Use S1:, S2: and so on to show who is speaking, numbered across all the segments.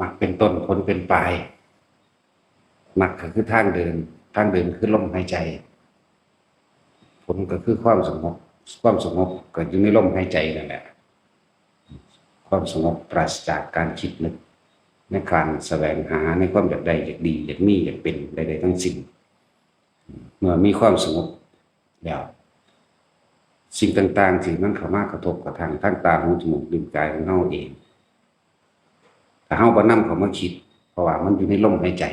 S1: มรรคเป็นต้นผลเป็นปลายมรรคก็คือทางเดินคือลมหายใจผลก็คือความสงบก็อยู่ในลมหายใจนั่นแหละความสงบปราศจากการคิดนึกในการแสวงหาในความอยากได้อยากดีอยากมีอยากเป็นใดๆทั้งสิ้นเมื่อมีความสงบแล้วสิ่งต่างๆที่มันเข้ามากระทบกับทางตาหูจมูกลิ้นกายของเราเองถ้าเราบ่นำเขามาคิดเพราะว่ามันอยู่ในลมหายใจ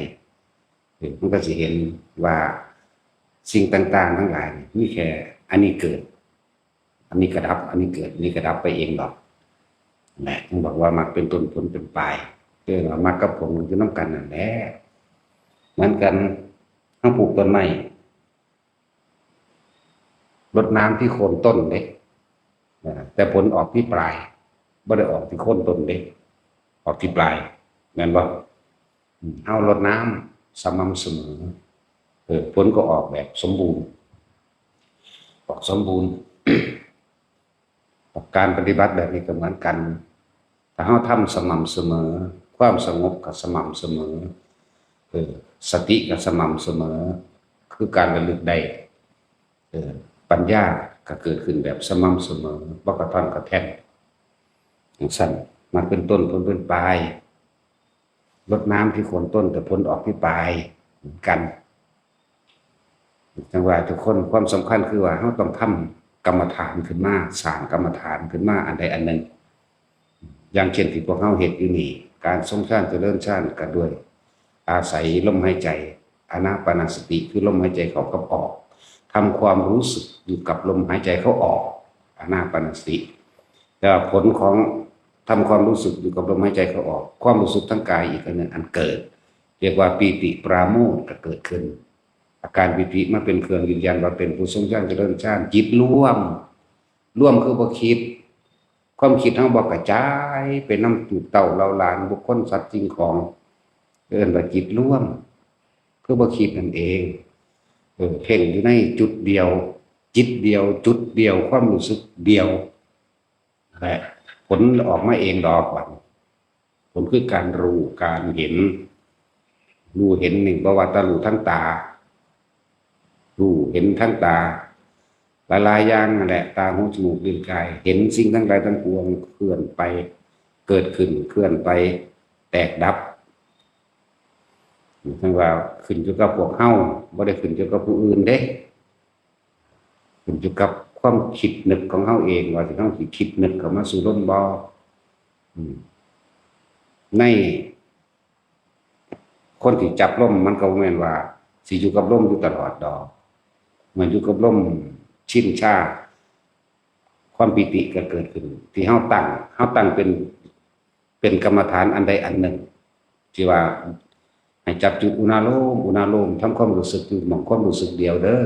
S1: มันก็จะเห็นว่าสิ่งต่างๆทั้งหลายมีแค่อันนี้เกิดอันนี้กระดับอันนี้เกิดอันนี้กระดับไปเองหรอกแหละต้องบอกว่ามรรคเป็นต้นผลเป็นปลายเรื่องมรรคกับผลมันคือน้ำกันนั่นแหละเหมือนกันทั้งปลูกต้นไม้รดน้ำที่โคนต้นเด็กแต่ผลออกที่ปลายไม่ได้ออกที่โคนต้นเด็กออกที่ปลายงั้นว่าเอารดน้ำสม่ำเสมอผลก็ออกแบบสมบูรณ์ออกสมบูรณ์ การปฏิบัติแบบนี้ก็เหมือนกันถ้าเราทำสม่ำเสมอความสงบกับสม่ำเสมอสติกับสม่ำเสมอคือการระลึกได้ปัญญาก็เกิดขึ้นแบบสม่ำเสมอบ่กระท่อนกระแท่นอย่างสั้นมาเป็นต้นผลเป็นปลายรดน้ำที่โคนต้นแต่ผลออกที่ปลายเหมือนกันจังหวะทุกคนความสำคัญคือว่าเราต้องทำกรรมฐานขึ้นมาสร้างกรรมฐานขึ้นมาอันใดอันหนึ่งอย่างเช่นที่พวกเราเห็นอยู่นี่การทรงฌานเจริญฌานกันด้วยอาศัยลมหายใจอานาปานสติคือลมหายใจเข้ากับออกทำความรู้สึกอยู่กับลมหายใจเข้าออกอานาปานสติแต่ผลของทำความรู้สึกอยู่กับลมหายใจเข้าออกความรู้สึกทั้งกายอีกอันหนึ่งอันเกิดเรียกว่าปีติปราโมทย์ก็เกิดขึ้นอาการปีติมาเป็นเครื่องยืนยันว่าเป็นผู้ทรงฌานเจริญฌานจิตร่วมคือบ่คิดความคิดทั้งบ่กระจายไปนำตูเต่าเราหลานบุคคลสัตว์จริงของเอิ้นว่าจิตร่วมคือบ่คิดนั่นเองเพ่งอยู่ในจุดเดียวจิตเดียวจุดเดียวความรู้สึกเดียวแหละผลออกมาเองดอกบัดผลคือการรู้การเห็นหนึ่งบ่ว่าตารู้ทั้งตารู้เห็นทั้งตาหลายๆอย่างนั่นแหละตาหูจมูกลิ้นกายเห็นสิ่งทั้งหลายทั้งปวงเคลื่อนไปเกิดขึ้นเคลื่อนไปแตกดับทั้งว่าขึ้นอยู่กับพวกเฮาบ่ได้ขึ้นอยู่กับผู้อื่นเด้ขึ้นอยู่กับความคิดนึกของเฮาเองว่าสิเฮาสิคิดนึกเข้ามาสู่ลมบ่ในคนที่จับลมมันก็บ่แม่นว่าสิอยู่กับลมอยู่ตลอดดอกมันอยู่กับลมชินชาความปิติก็เกิดขึ้นที่เฮาตั้งเป็นกรรมฐานอันใดอันหนึ่งที่ว่าให้จับจุดอุณาโลมทำความรู้สึกอยู่หม่องความรู้สึกเดียวเด้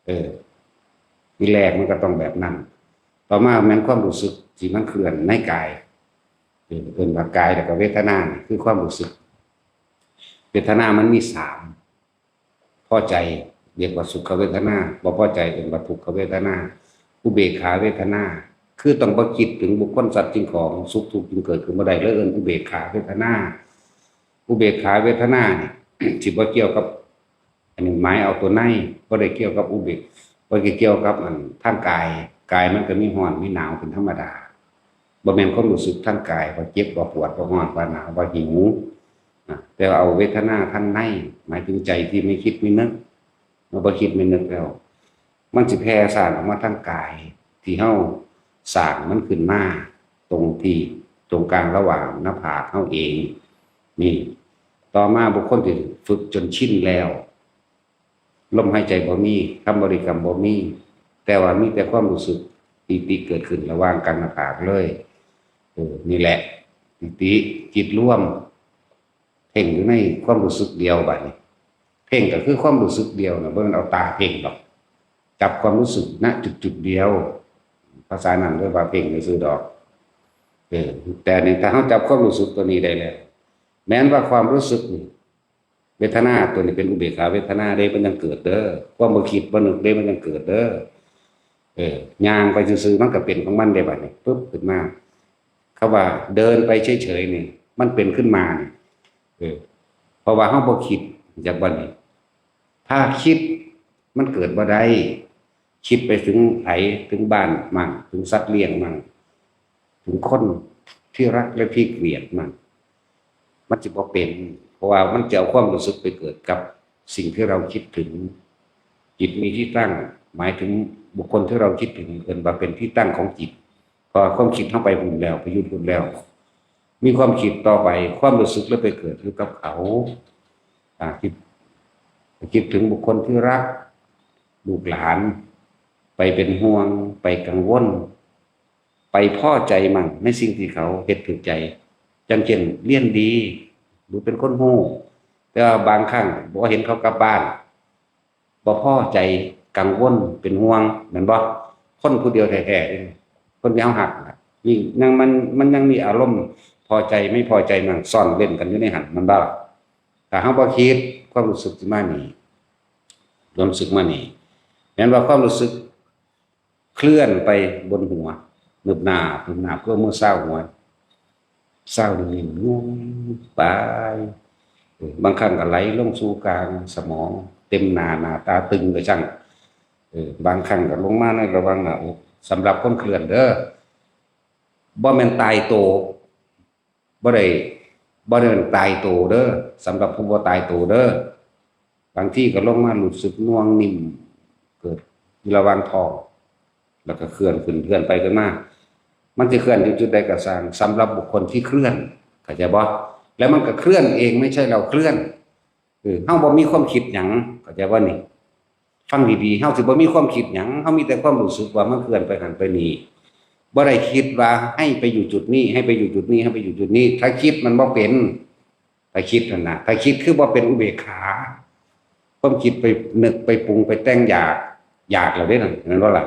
S1: อทีแรกมันก็ต้องแบบนั้นต่อมาแม้นความรู้สึกที่มันเคลื่อนในกายเป็นว่ากายแล้วก็เวทนาคือความรู้สึกเวทนามันมี3พอใจเรียกว่าสุขเวทนาบ่พอใจเป็นว่าทุกขเวทนาอุเบกขาเวทนาคือต้องบ่คิดถึงบุคคลสัตว์สิ่งของสุขทุกข์จึงเกิดขึ้นบ่ได้เลยอุเบกขาเวทนาอุเบกขาเวทนานี่ สิบ่เกี่ยวกับอันนี้หมายเอาตัวในบ่ได้เกี่ยวกับอุเบกบ่ได้เกี่ยวกับอันทางกายมันก็มีร้อนมีหนาวเป็นธรรมดาบ่แม่นความรู้สึกทางกายว่าเจ็บว่าปวดว่าร้อนว่าหนาวว่าหิวแต่เอาเวทนาทางในหมายถึงใจที่ไม่คิดไม่นึกเมื่อบ่คิดไม่นึกแล้วมันสิแผ่ซ่านออกมาทางกายที่เฮาสร้างมันขึ้นมาตรงกลางระหว่างหน้าผากเฮาเองนี่ต่อมาบุคคลที่ฝึกจนชินแล้วลมหายใจบ่มีคำบริกรรมบ่มีแต่ว่ามีแต่ความรู้สึกปิติเกิดขึ้นระหว่างกลางหน้าผากเลยนี่แหละปิติจิตร่วมเพ่งอยู่ในความรู้สึกเดียวบัดนี้เพ่งก็คือความรู้สึกเดียวนะบ่แม่นเอาตาเพ่งหรอกจับความรู้สึกณจุดเดียวภาษานั้นเรียกว่าเพ่งซื่อดอกแต่นี่ถ้าเฮาจับความรู้สึกตัวนี้ได้แล้วแม้นว่าความรู้สึกนี่เวทนาตัวนี้เป็นอุเบกขาเวทนาได้มันยังเกิดเด้อความบ่คิดบ่นึกได้มันยังเกิดเด้อย่างไปซื่อๆมันก็เป็นของมันได้บัดนี้ปึ๊บขึ้นมาเขาว่าเดินไปเฉยๆนี่ มันเป็นขึ้นมาเนี่ยเพราะว่าเฮาบ่คิดจากบัดนี้ถ้าคิดมันเกิดบ่ได้คิดไปถึงไผถึงบ้านมั่งถึงสัตว์เลี้ยงมั่งถึงคนที่รักและที่เกลียดมั่งมันจะบ่เป็นเพราะว่ามันจะเอาความรู้สึกไปเกิดกับสิ่งที่เราคิดถึงจิตมีที่ตั้งหมายถึงบุคคลที่เราคิดถึงเอิ้นว่าเป็นที่ตั้งของจิตพอความคิดเข้าไปหุ่นแล้วไปยุ่นหุ่นแล้วมีความคิดต่อไปความรู้สึกแล้วไปเกิดอยู่กับเขาคิดถึงบุคคลที่รักลูกหลานไปเป็นห่วงไปกังวลไปพอใจมั่งในสิ่งที่เขาเฮ็ดถูกใจจังเช่นเรียนดีหรือเป็นคนโง่แต่ว่าบางครั้งบ่เห็นเขากลับบ้านบ่พอใจกังวลเป็นห่วงแม่นบ่คนผู้เดียวแท้ๆคนเดียวหักยิ่งยังมันยังมีอารมณ์พอใจไม่พอใจมั่งซ่อนเล่นกันอยู่ในหันมันบ่ถ้าเฮาบ่คิดความรู้สึกสิมานี่ความรู้สึกมานี่แม้นว่าความรู้สึกเคลื่อนไปบนหัวหนึบหน้าเพื่อมือเศร้าหัวเศร้านิ่มๆงงไปบางครั้งก็ไหลลงสู่กลางสมองเต็มหน้าตาตึงก็จังบางครั้งก็ลงมาในระหว่างหน้าอกสำหรับคนเคลื่อนเด้อบ่แม่นตายโตบ่ได้เป็นตายโตเด้อสำหรับผู้บ่ตายโตเด้อบางที่ก็ลงมารู้สึกน่วงนิ่มเกิดระหว่างท้องแล้วก็เคลื่อนไปขึ้นมามันจะเคลื่อนอยู่จุดใดก็สร้างสำหรับบุคคลที่เคลื่อนเข้าใจบ่แล้วมันก็เคลื่อนเองไม่ใช่เราเคลื่อนเฮาบ่มีความคิดหยังเข้าใจบ่นี่ฟังดีๆเฮาสิบ่มีความคิดหยังเฮามีแต่ความรู้สึกว่ามันเคลื่อนไปหันไปนี่บ่ได้คิดว่าให้ไปอยู่จุดนี้ให้ไปอยู่จุดนี้ให้ไปอยู่จุดนี้ถ้าคิดมันบ่เป็นถ้าคิดนั่นน่ะถ้าคิดคือบ่เป็นอุเบกขาความคิดไปนึกไปปรุงไปแต่งอยากแล้วเด้นั่นแม่นบ่ล่ะ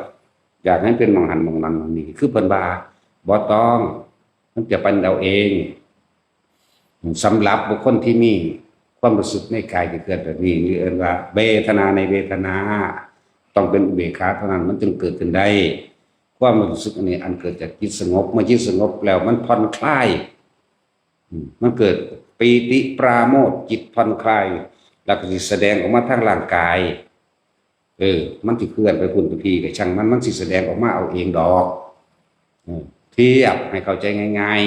S1: อยากให้เป็นมองหันมองนั้นมองนี้คือเพิ่นว่าบ่ต้องมันจะเป็นเราเองสำหรับบุคคลที่มีความรู้สึกในกายที่เกิดแบบนี้เรียกว่าเวทนาในเวทนาต้องเป็นอุเบกขาเท่านั้นมันจึงเกิดขึ้นได้ความรู้สึกอันนี้อันเกิดจากจิตสงบเมื่อจิตสงบแล้วมันผ่อนคลายมันเกิดปีติปราโมทย์จิตผ่อนคลายแล้วก็สิแสดงออกมาทางร่างกายมันสิเคลื่อนไปพุ่นไปทีก็ช่างมันสิแสดงออกมาเอาเองดอกเทียบให้เข้าใจง่าย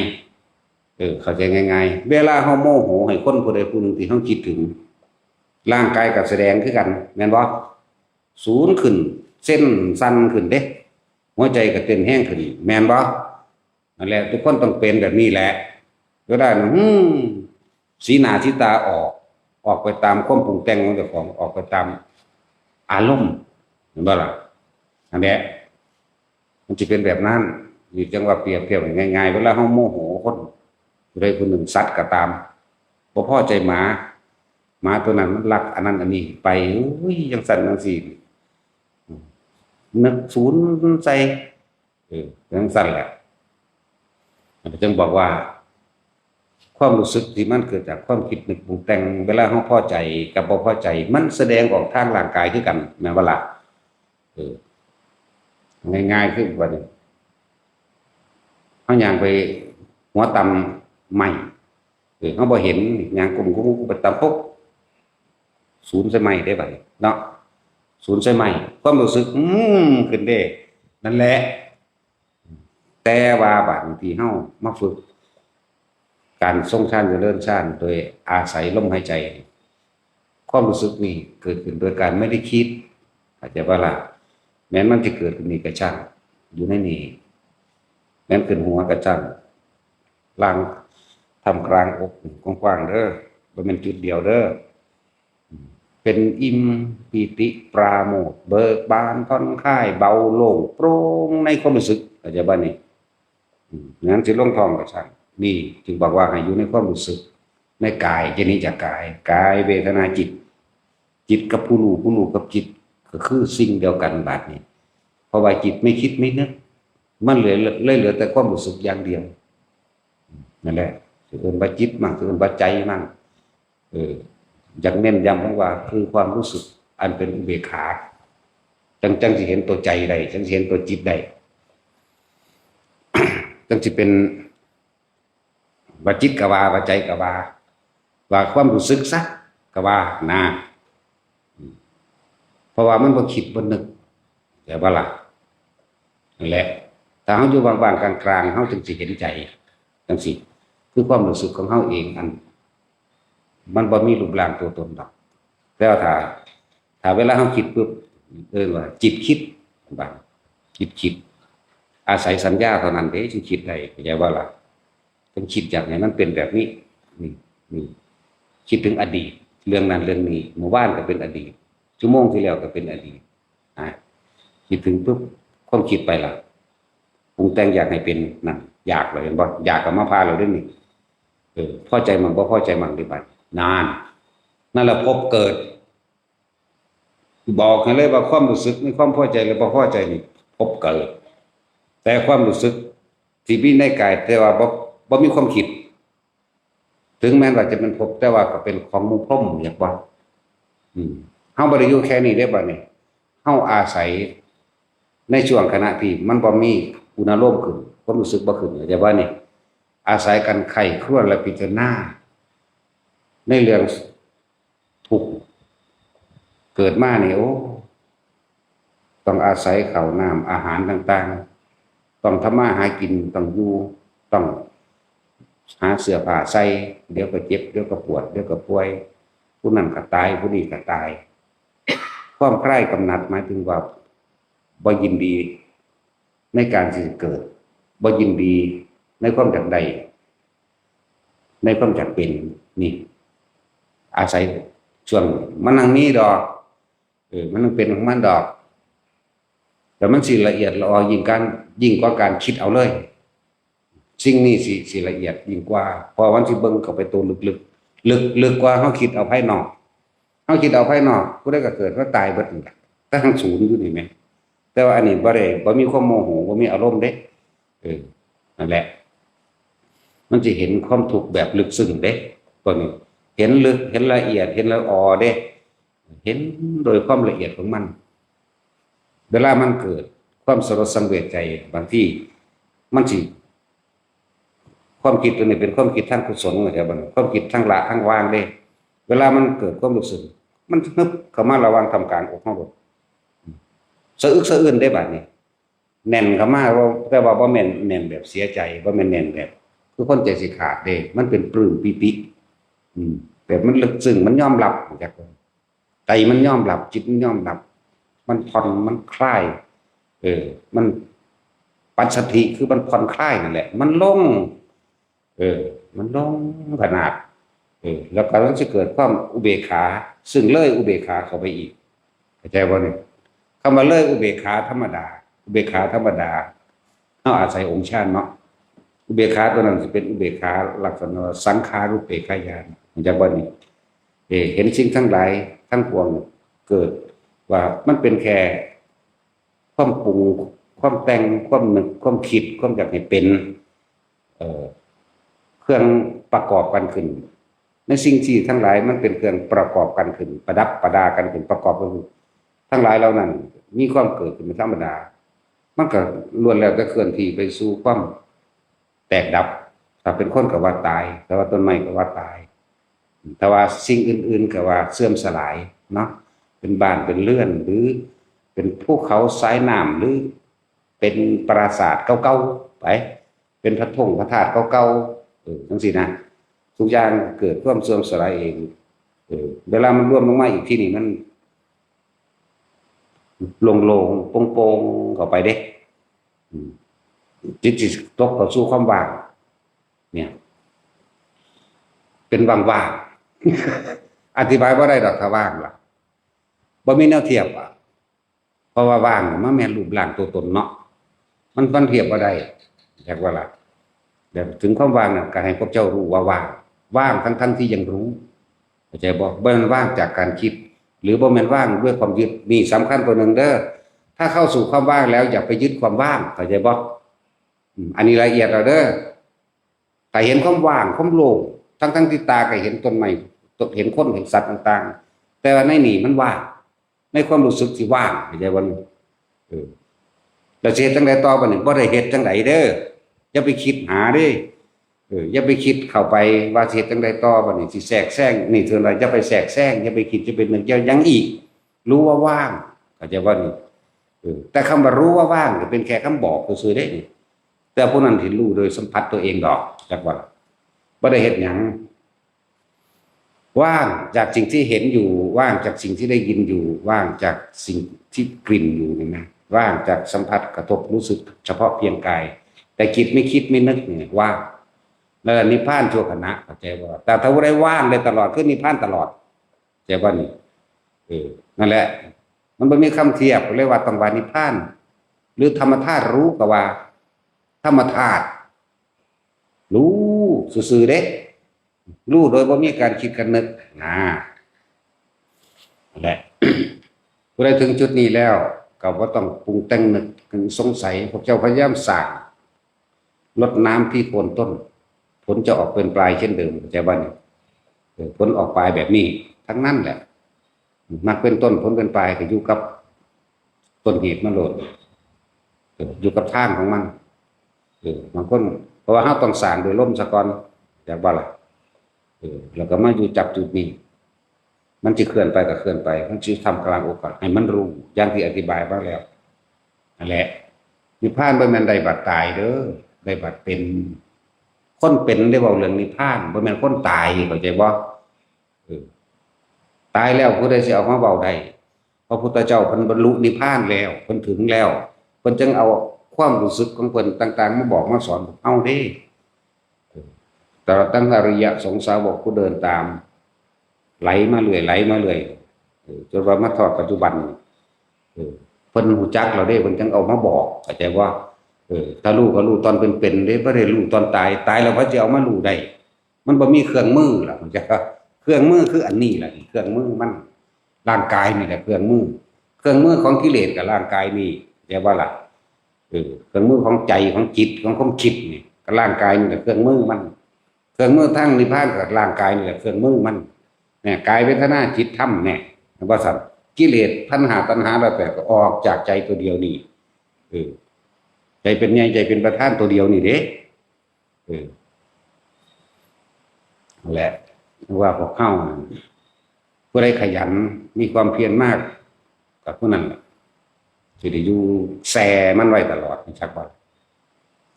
S1: ๆเข้าใจง่ายๆเวลาเฮาโมโหให้คนผู้ใดผู้หนึ่งที่เฮาคิดถึงร่างกายก็แสดงคือกันแม่นบ่สูงขึ้นเส้นสั่นขึ้นเด้หัวใจก็เต้นแรงขึ้นแม่นบ่นั่นแหละทุกคนต้องเป็นแบบนี้แหละก็ได้สีหน้าสีตาออกไปตามความปรุงแต่งของเจ้าของออกไปตามอารมณ์เห็นบ่ล่ะอันนี้มันจะเป็นแบบนั้นนี่จังว่าเปรียบเทียบง่ายๆเวลาเฮาโมโหคนผู้ใดคนหนึ่งสัตว์ก็ตามบ่พอใจหมาตัวนั้นมันรักอันนั้นอันนี้ไปอุ้ยจังสั่นจังซี่นึกศูนย์ใส่จังสั่นแหละจึงบอกว่าความรู้สึกที่มันเกิดจากความคิดนึกปรุงแต่งเวลาเฮาพอใจกับบ่พอใจมันแสดงออกทางร่างกายคือกันแม่นบ่ล่ะง่ายๆคือว่านี่เฮาย่างไปหัวต่ำใหม่เฮาบ่เห็นย่างกุมไปต่ำปุ๊บศูนย์ใส่ใหม่ได้บัดเนาะศูนย์ใส่ใหม่ความรู้สึกขึ้นเด้นั่นแหละแต่ว่าบางทีเฮามาฝึกการทรงฌานเจริญฌานโดยอาศัยลมหายใจความรู้สึกนี่เกิดขึ้นโดยการไม่ได้คิดอาจจะว่าล่ะแม้มันจะเกิดขึ้นนี่ก็ช่างอยู่ในนี่แม้นขึ้นหัวก็ช่างล่างทำกลางอกกว้างๆเด้อบ่แม่นจุดเดียวเด้อเป็นอิ่มปีติปราโมทย์เบิกบานผ่อนคลายเบาโล่งโปร่งในความรู้สึกอาจจะว่านี่งั้นสิลงท้องก็ช่างนี่จึงบอกว่าให้อยู่ในความรู้สึกในกายจะนี้จากกายเวทนาจิตกับผู้รู้กับจิตก็คือสิ่งเดียวกันบาดนี้เพราะว่าจิตไม่คิดไม่นึกมันเหลือแต่ความรู้สึกอย่างเดียวนั่นแหละสิเอิ้นว่าจิตมั่งสิเอิ้นว่าใจมั่งอยากเน้นย้ำว่าคือความรู้สึกอันเป็นอุเบกขาจังสิเห็นตัวใจได้จังสิเห็นตัวจิตได้จังสิเป็น ว่าจิตก็ว่าใจก็ว่าความรู้สึกซะก็ว่านะเพราะว่ามันบ่คิดบ่นึกแต่ว่าล่ะนั่นแหละถ้าเฮาอยู่บางๆกลางๆเฮาจึงสิเห็นใจจังซี่คือความรู้สึกของเฮาเองอันมันบ่มีรูปร่างตัวตนดอกแล้วถ้าเวลาเฮาคิดปุ๊บว่าจิตคิดบางจิตคิดอาศัยสัญญาเท่านั้นเด้จึงคิดได้เข้าใจว่าล่ะจึงคิดอย่างไหนมันเป็นแบบนี้นี่คิดถึงอดีตเรื่องนั้นเรื่องนี้เมื่อวานก็เป็นอดีตชั่วโมงที่แล้วก็เป็นอดีตคิดถึงปุ๊บความคิดไปล่ะปรุงแต่งอยากให้เป็นนั่นอยากเลยเห็นบ่อยากกับมาพาเราเรื่องนี้พอใจมั่งบ่พอใจมั่งดีบัดนานนั่นแหละพบเกิดบอกให้เลยว่าความรู้สึกไม่ความพอใจหรือบ่พอใจนี่พบเกิดแต่ความรู้สึกที่มีในกายแต่ว่าบ่มีความคิดถึงแม้ว่าจะเป็นพบแต่ว่าก็เป็นของหมู่พรหมอย่างว่าเฮาบ่ได้อยู่แค่นี้ได้บ่นี่เฮาอาศัยในช่วงขณะที่มันบ่มีอุณหภูมิขึ้นความรู้สึกบ่ขึ้นแต่ว่านี่อาศัยกันไข้ครวญและพิจารณาในเรื่องทุกข์เกิดมาเนี่ยโอ้ต้องอาศัยข้าวน้ำอาหารต่างๆต้องทำมาหากินต้องอยู่ต้องหาเสื้อผ้าใส่เดี๋ยวก็เจ็บเดี๋ยวก็ปวดเดี๋ยวก็ป่วยผู้นั้นก็ตายผู้นี้ก็ตายความใคร่กำหนัดหมายถึงว่าบ่ยินดีในการที่จะเกิดบ่ยินดีในความอยากได้ในความอยากเป็นนี่อาศัยช่วงมันนั่งนี้ดอกมันนั่งเป็นของมันดอกแต่มันสิละเอียดละออยิ่งกว่าการคิดเอาเลยสิ่งนี้สิละเอียดยิ่งกว่าพอวันสิเบิ่งเข้าไปตัวลึกกว่าเฮาคิดเอาภายนอกเฮาคิดเอาภายนอกผู้ใดก็เกิดก็ตายเบิดนั่นแหละแต่ทั้งศูนย์อยู่นี่แม่แต่ว่าอันนี้บ่มีความโมโหบ่มีอารมณ์เด้นั่นแหละมันจะเห็นความทุกข์แบบลึกซึ้งเด้ตัวนี้เห็นลึกเห็นละเอียดเห็นละออเด้เห็นโดยความละเอียดของมันเวลามันเกิดความสลดสังเวชใจบางที่มันสิความคิดตัวนี้เป็นความคิดทางกุศลเหมือนกันความคิดทางละทางวางเด้เวลามันเกิดความรู้สึกมันนึกเข้ามาระวังทำการอกของเราสะอึกสะอื้นได้บัดนี้แน่นเข้ามาแต่ว่าบ่แม่นแน่นแบบเสียใจบ่แม่นแน่นแบบคือคนใจสิขาดเด้มันเป็นปลื้มปิติแบบมันลึกซึ้งมันยอมรับจากใจมันยอมรับจิตมันยอมรับมันผ่อนมันคลายมันปัจสัทธิคือมันผ่อนคลายนั่นแหละมันลงมันลงขนาดแล้วก็มันจะเกิดความอุเบกขาซึ่งเลยอุเบกขาเข้าไปอีกเข้าใจบ่เนี่ยคำว่าเลยอุเบกขาธรรมดาอุเบกขาธรรมดาเอาอาศัยองค์ฌานเนาะอุเบกขาตัวนั้นจะเป็นอุเบกขาลักษณะสังขารุปเปกขญาณเข้าใจบ่นี่เห็นสิ่งทั้งหลายทั้งปวงเกิดว่ามันเป็นแค่ความปรุงความแต่งความนึกความคิดความอยากให้เป็นเครื่องประกอบกันขึ้นในสิ่งที่ทั้งหลายมันเป็นเครื่องประกอบกันขึ้นประดับประดากันขึ้นประกอบกันขึ้นทั้งหลายเหล่านั้นมีความเกิดขึ้นเป็นธรรมดามันก็ล้วนแล้วแต่เคลื่อนที่ไปสู่ความแตกดับถ้าเป็นคนก็ว่าตายแต่ว่าต้นไม้ก็ว่าตายแต่ว่าสิ่งอื่นๆก็ว่าเสื่อมสลายเนาะเป็นบ้านเป็นเรือนหรือเป็นภูเขาสายน้ำหรือเป็นปราสาทเก่าๆไปเป็นพระธงพระธาตุเก่าๆจังซี่นะทุกอย่างเกิดความเสื่อมสลายเองเวลามันรวมลงมาอีกที่นี่มันโลงๆโป่งๆเข้าไปเด้จิตตกเข้าสู่ความว่างเนี่ยเป็นว่างๆอธิบายบ่ได้ดอกถ้าว่างล่ะบ่มีแนวเทียบเพราะว่าว่างมันแม่นรูปร่างตัวตนเนาะมันเทียบบ่ได้จักว่าล่ะแต่ถึงความว่างน่ะก็ให้พวกเจ้ารู้ว่าว่างทั้งที่ยังรู้เข้าใจบ่บ่แม่นว่างจากการคิดหรือบ่แม่นว่างด้วยความยึดนี่สำคัญตัวนึงเด้อถ้าเข้าสู่ความว่างแล้วอย่าไปยึดความว่างเข้าใจบ่อันนี้ละเอียดเอาเด้อแต่เห็นความว่างความโล่งทั้งที่ตาก็เห็นต้นไม้เห็นคนเห็นสัตว์ต่างๆแต่ว่าในนี่มันว่างในความรู้สึกที่ว่างเข้าใจบ่แล้วสิเฮ็ดจังได๋ต่อบัดนี้บ่ได้เฮ็ดจังได๋เด้ออย่าไปคิดหาเด้ อย่าไปคิดเข้าไปว่าสิเฮ็ดจังไดต่อบัดนี้สิแทรกแซงนี่เทื่อใดอย่าไปแทรกแซงอย่าไปคิดจะเป็นนึกอย่ายังอีกรู้ว่าว่างเข้าใจบ่นี่แต่คำว่ารู้ว่าว่างก็เป็นแค่คำบอกซื่อๆเด้นี่แต่ผู้นั้นที่รู้โดยสัมผัสตัวเองดอกจักว่าบ่ได้เฮ็ดหยังว่างจากสิ่งที่เห็นอยู่ว่างจากสิ่งที่ได้ยินอยู่ว่างจากสิ่งที่กลิ่นอยู่นี่นะว่างจากสัมผัสกระทบรู้สึกเฉพาะเพียงกายแต่คิดไม่คิดไม่นึกเนี่ยว่างแล้วนิพพานชั่วขณะเข้าใจบ่แต่ถ้าบ่ได้ว่างเลยตลอดคือนิพพานตลอดเข้าใจบ่นี่นั่นแหละมันบ่มีคำเทียบเรียกว่าต้องว่านิพพานหรือธรรมธาตุรู้ก็ว่าธรรมธาตุรู้ซื่อๆเด้รู้โดยบ่มีการคิดกันนึกนั่นแหละ ผู้ใดถึงจุดนี้แล้วก็บ่ต้องปรุงแต่งนึกสงสัยพวกเจ้าพยายามสร้างรดน้ำที่โคนต้นผลจะออกเป็นปลายเช่นเดิมเข้าใจบ่นี่ผลออกปลายแบบนี้ทั้งนั้นแหละมักเป็นต้นผลเป็นปลายก็อยู่กับต้นเหตุมันโลดอยู่กับทางของมันบางคนเพราะว่าเราต้องสร้างโดยลมซะก่อนอยากบ่ล่ะแล้วก็มาอยู่จับจุดนี้มันจะเคลื่อนไปก็เคลื่อนไปมันจะทำกลางโอกาสให้มันรู้อย่างที่อธิบายมาแล้วนั่นแหละนิพพานบ่แม่นได้บัดตายเด้อได้บัดเป็นคนเป็นได้เว้าเรื่องนิพพานบ่แม่นคนตายเข้าใจบ่ตายแล้วผู้ใดสิเอามาเว้าได้พระพุทธเจ้าเพิ่นบรรลุนิพพานแล้วเพิ่นถึงแล้วเพิ่นจึงเอาความรู้สึกของเพิ่นต่างๆมาบอกมาสอนเอาเด้แต่ตั้งอริยสงสาวกผู้เดินตามไหลมาเรื่อยไหลมาเรื่อยจนว่ามาทอดปัจจุบันเพิ่นหูจักเราได้เพิ่นจึงเอามาบอกเข้าใจว่าถ้ารู้ก็รู้ตอนเป็นๆเด้บ่ได้รู้ตอนตายตายแล้วพระสิเอามารู้ได้มันบ่มีเครื่องมือล่ะมันจะเครื่องมือคืออันนี้แหละเครื่องมือมันร่างกายนี่แหละเครื่องมือของกิเลสกับร่างกายนี่เรียกว่าล่ะเครื่องมือของใจของจิตของความคิดนี่กับร่างกายนี่แหละเครื่องมือมันเครื่องมือทั้งนิพพานกับร่างกายนี่แหละเครื่องมือมันเนี่ยกายเวทนาจิตธรรมเนี่ยว่าสัตว์กิเลสพันหาตัณหาแล้วแต่ก็ออกจากใจตัวเดียวนี่ใจเป็นใหญ่ใจเป็นประธานตัวเดียวนี่เด้นั่นแหละว่าพวกเข้าผู้ใดขยันมีความเพียรมากกับผู้นั้นจะได้อยู่แซ่มันไว้ตลอดจักว่า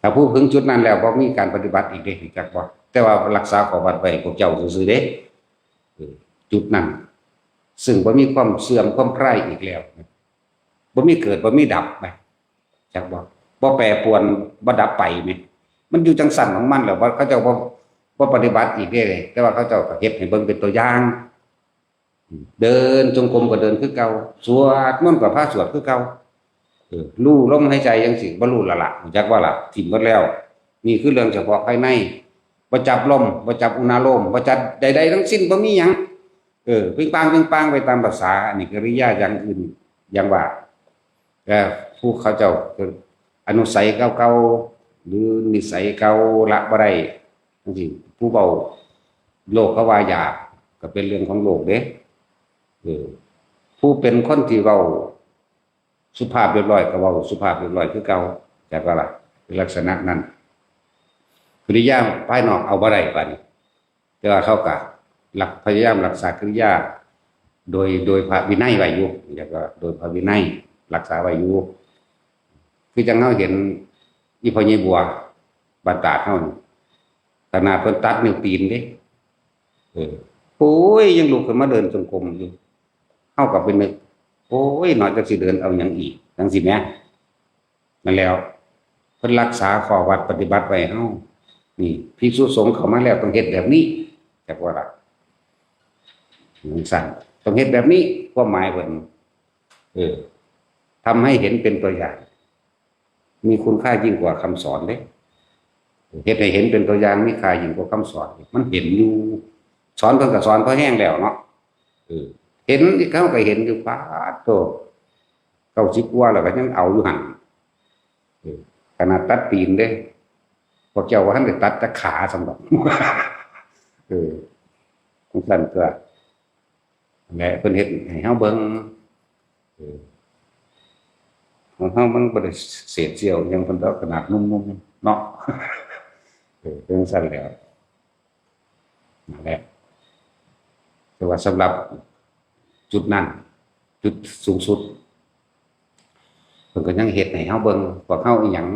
S1: ถ้าผู้ถึงจุดนั้นแล้วบ่มีการปฏิบัติอีกเด้จักว่าแต่ว่ารักษาข้อวัดไว้พวกเจ้าซื่อๆเด้จุดนั้นซึ่งบ่มีความเสื่อมความคลายอีกแล้วบ่มีเกิดบ่มีดับไปจักบ่แปรปรวนบ่ดับไปแม่มันอยู่จังสั่นของมันแล้วว่าเขาเจ้าบ่ปฏิบัติอีกเด้แต่ว่าเขาเจ้าก็เฮ็ดให้เบิ่งเป็นตัวอย่างเดินจงกรมก็เดินคือเก่าสวดมนต์ก็พาสวดคือเก่ารู้ลมหายใจจังซี่บ่รู้ละจักว่าล่ะทิ้งหมดแล้วนี่คือเรื่องเฉพาะภายในบ่จับลมบ่จับอุณาโลมบ่จับใดๆทั้งสิ้นบ่มีหยังปิงปางไปตามภาษาอันนี้กิริยาอย่างอื่นอย่างว่าผู้เขาเจ้าอนุสัยเก่าๆหรือนิสัยเก่าละบ่ได้จังซี่ผู้เว้าโลกเขาว่าหยาบก็เป็นเรื่องของโลกเด้ผู้เป็นคนที่เว้าสุภาพเรียบร้อยก็เว้าสุภาพเรียบร้อยคือเก่าแต่ว่าล่ะเป็นลักษณะนั้นกิริยาภายนอกเอาบ่ได้ปานนี้แต่ว่าเขาก็พยายามรักษากิริยาโดยพระวินัยไว้อยู่แล้วก็โดยพระวินัยรักษาไว้อยู่คือจังเฮาเห็นอีพ่อใหญ่บัวบ้านตาดเฮานี่ขนาดเพิ่นตัดนิ้วตีนเด้โอ้ยยังลุกขึ้นมาเดินจงกรมอยู่เฮาก็เป็นนึกโอ้ยน้อยจังสิเดินเอาหยังอีกจังสิแหมนั่นแล้วเพิ่นรักษาข้อวัดปฏิบัติไว้เฮานี่ภิกษุสงฆ์เข้ามาแล้วต้องเฮ็ดแบบนี้จักว่าล่ะสั่งต้องเฮ็ดแบบนี้ความหมายเพิ่นทำให้เห็นเป็นตัวอย่างมีคุณค่ายิ่งกว่าคำสอนเด้เฮ็ดให้เห็นเป็นตัวอย่างมีค่ายิ่งกว่าคำสอนมันเห็นอยู่สอนเพิ่นก็สอนพอแห้งแล้วเนาะเห็นเขาก็เห็นอยู่ปาดโต90กว่าแล้วก็ยังเอาอยู่หั่นขนาดตัดตีนเด้พวกเจ้าว่าท่านได้ตัดแต่ขาสำหรับของสั่นก็แหละเพิ่นเฮ็ดให้เฮาเบิ่งของเฮามันบ่ได้เศษเสี้ยวยังเพิ่นดอกขนาดนุ่มๆเนาะ เรื่องสั้นแล้วนั่นแหละแต่ว่าสำหรับจุดนั้นจุดสูงสุดเพิ่นก็ยังเฮ็ดให้เฮาเบิ่งพวกเฮาอีหยัง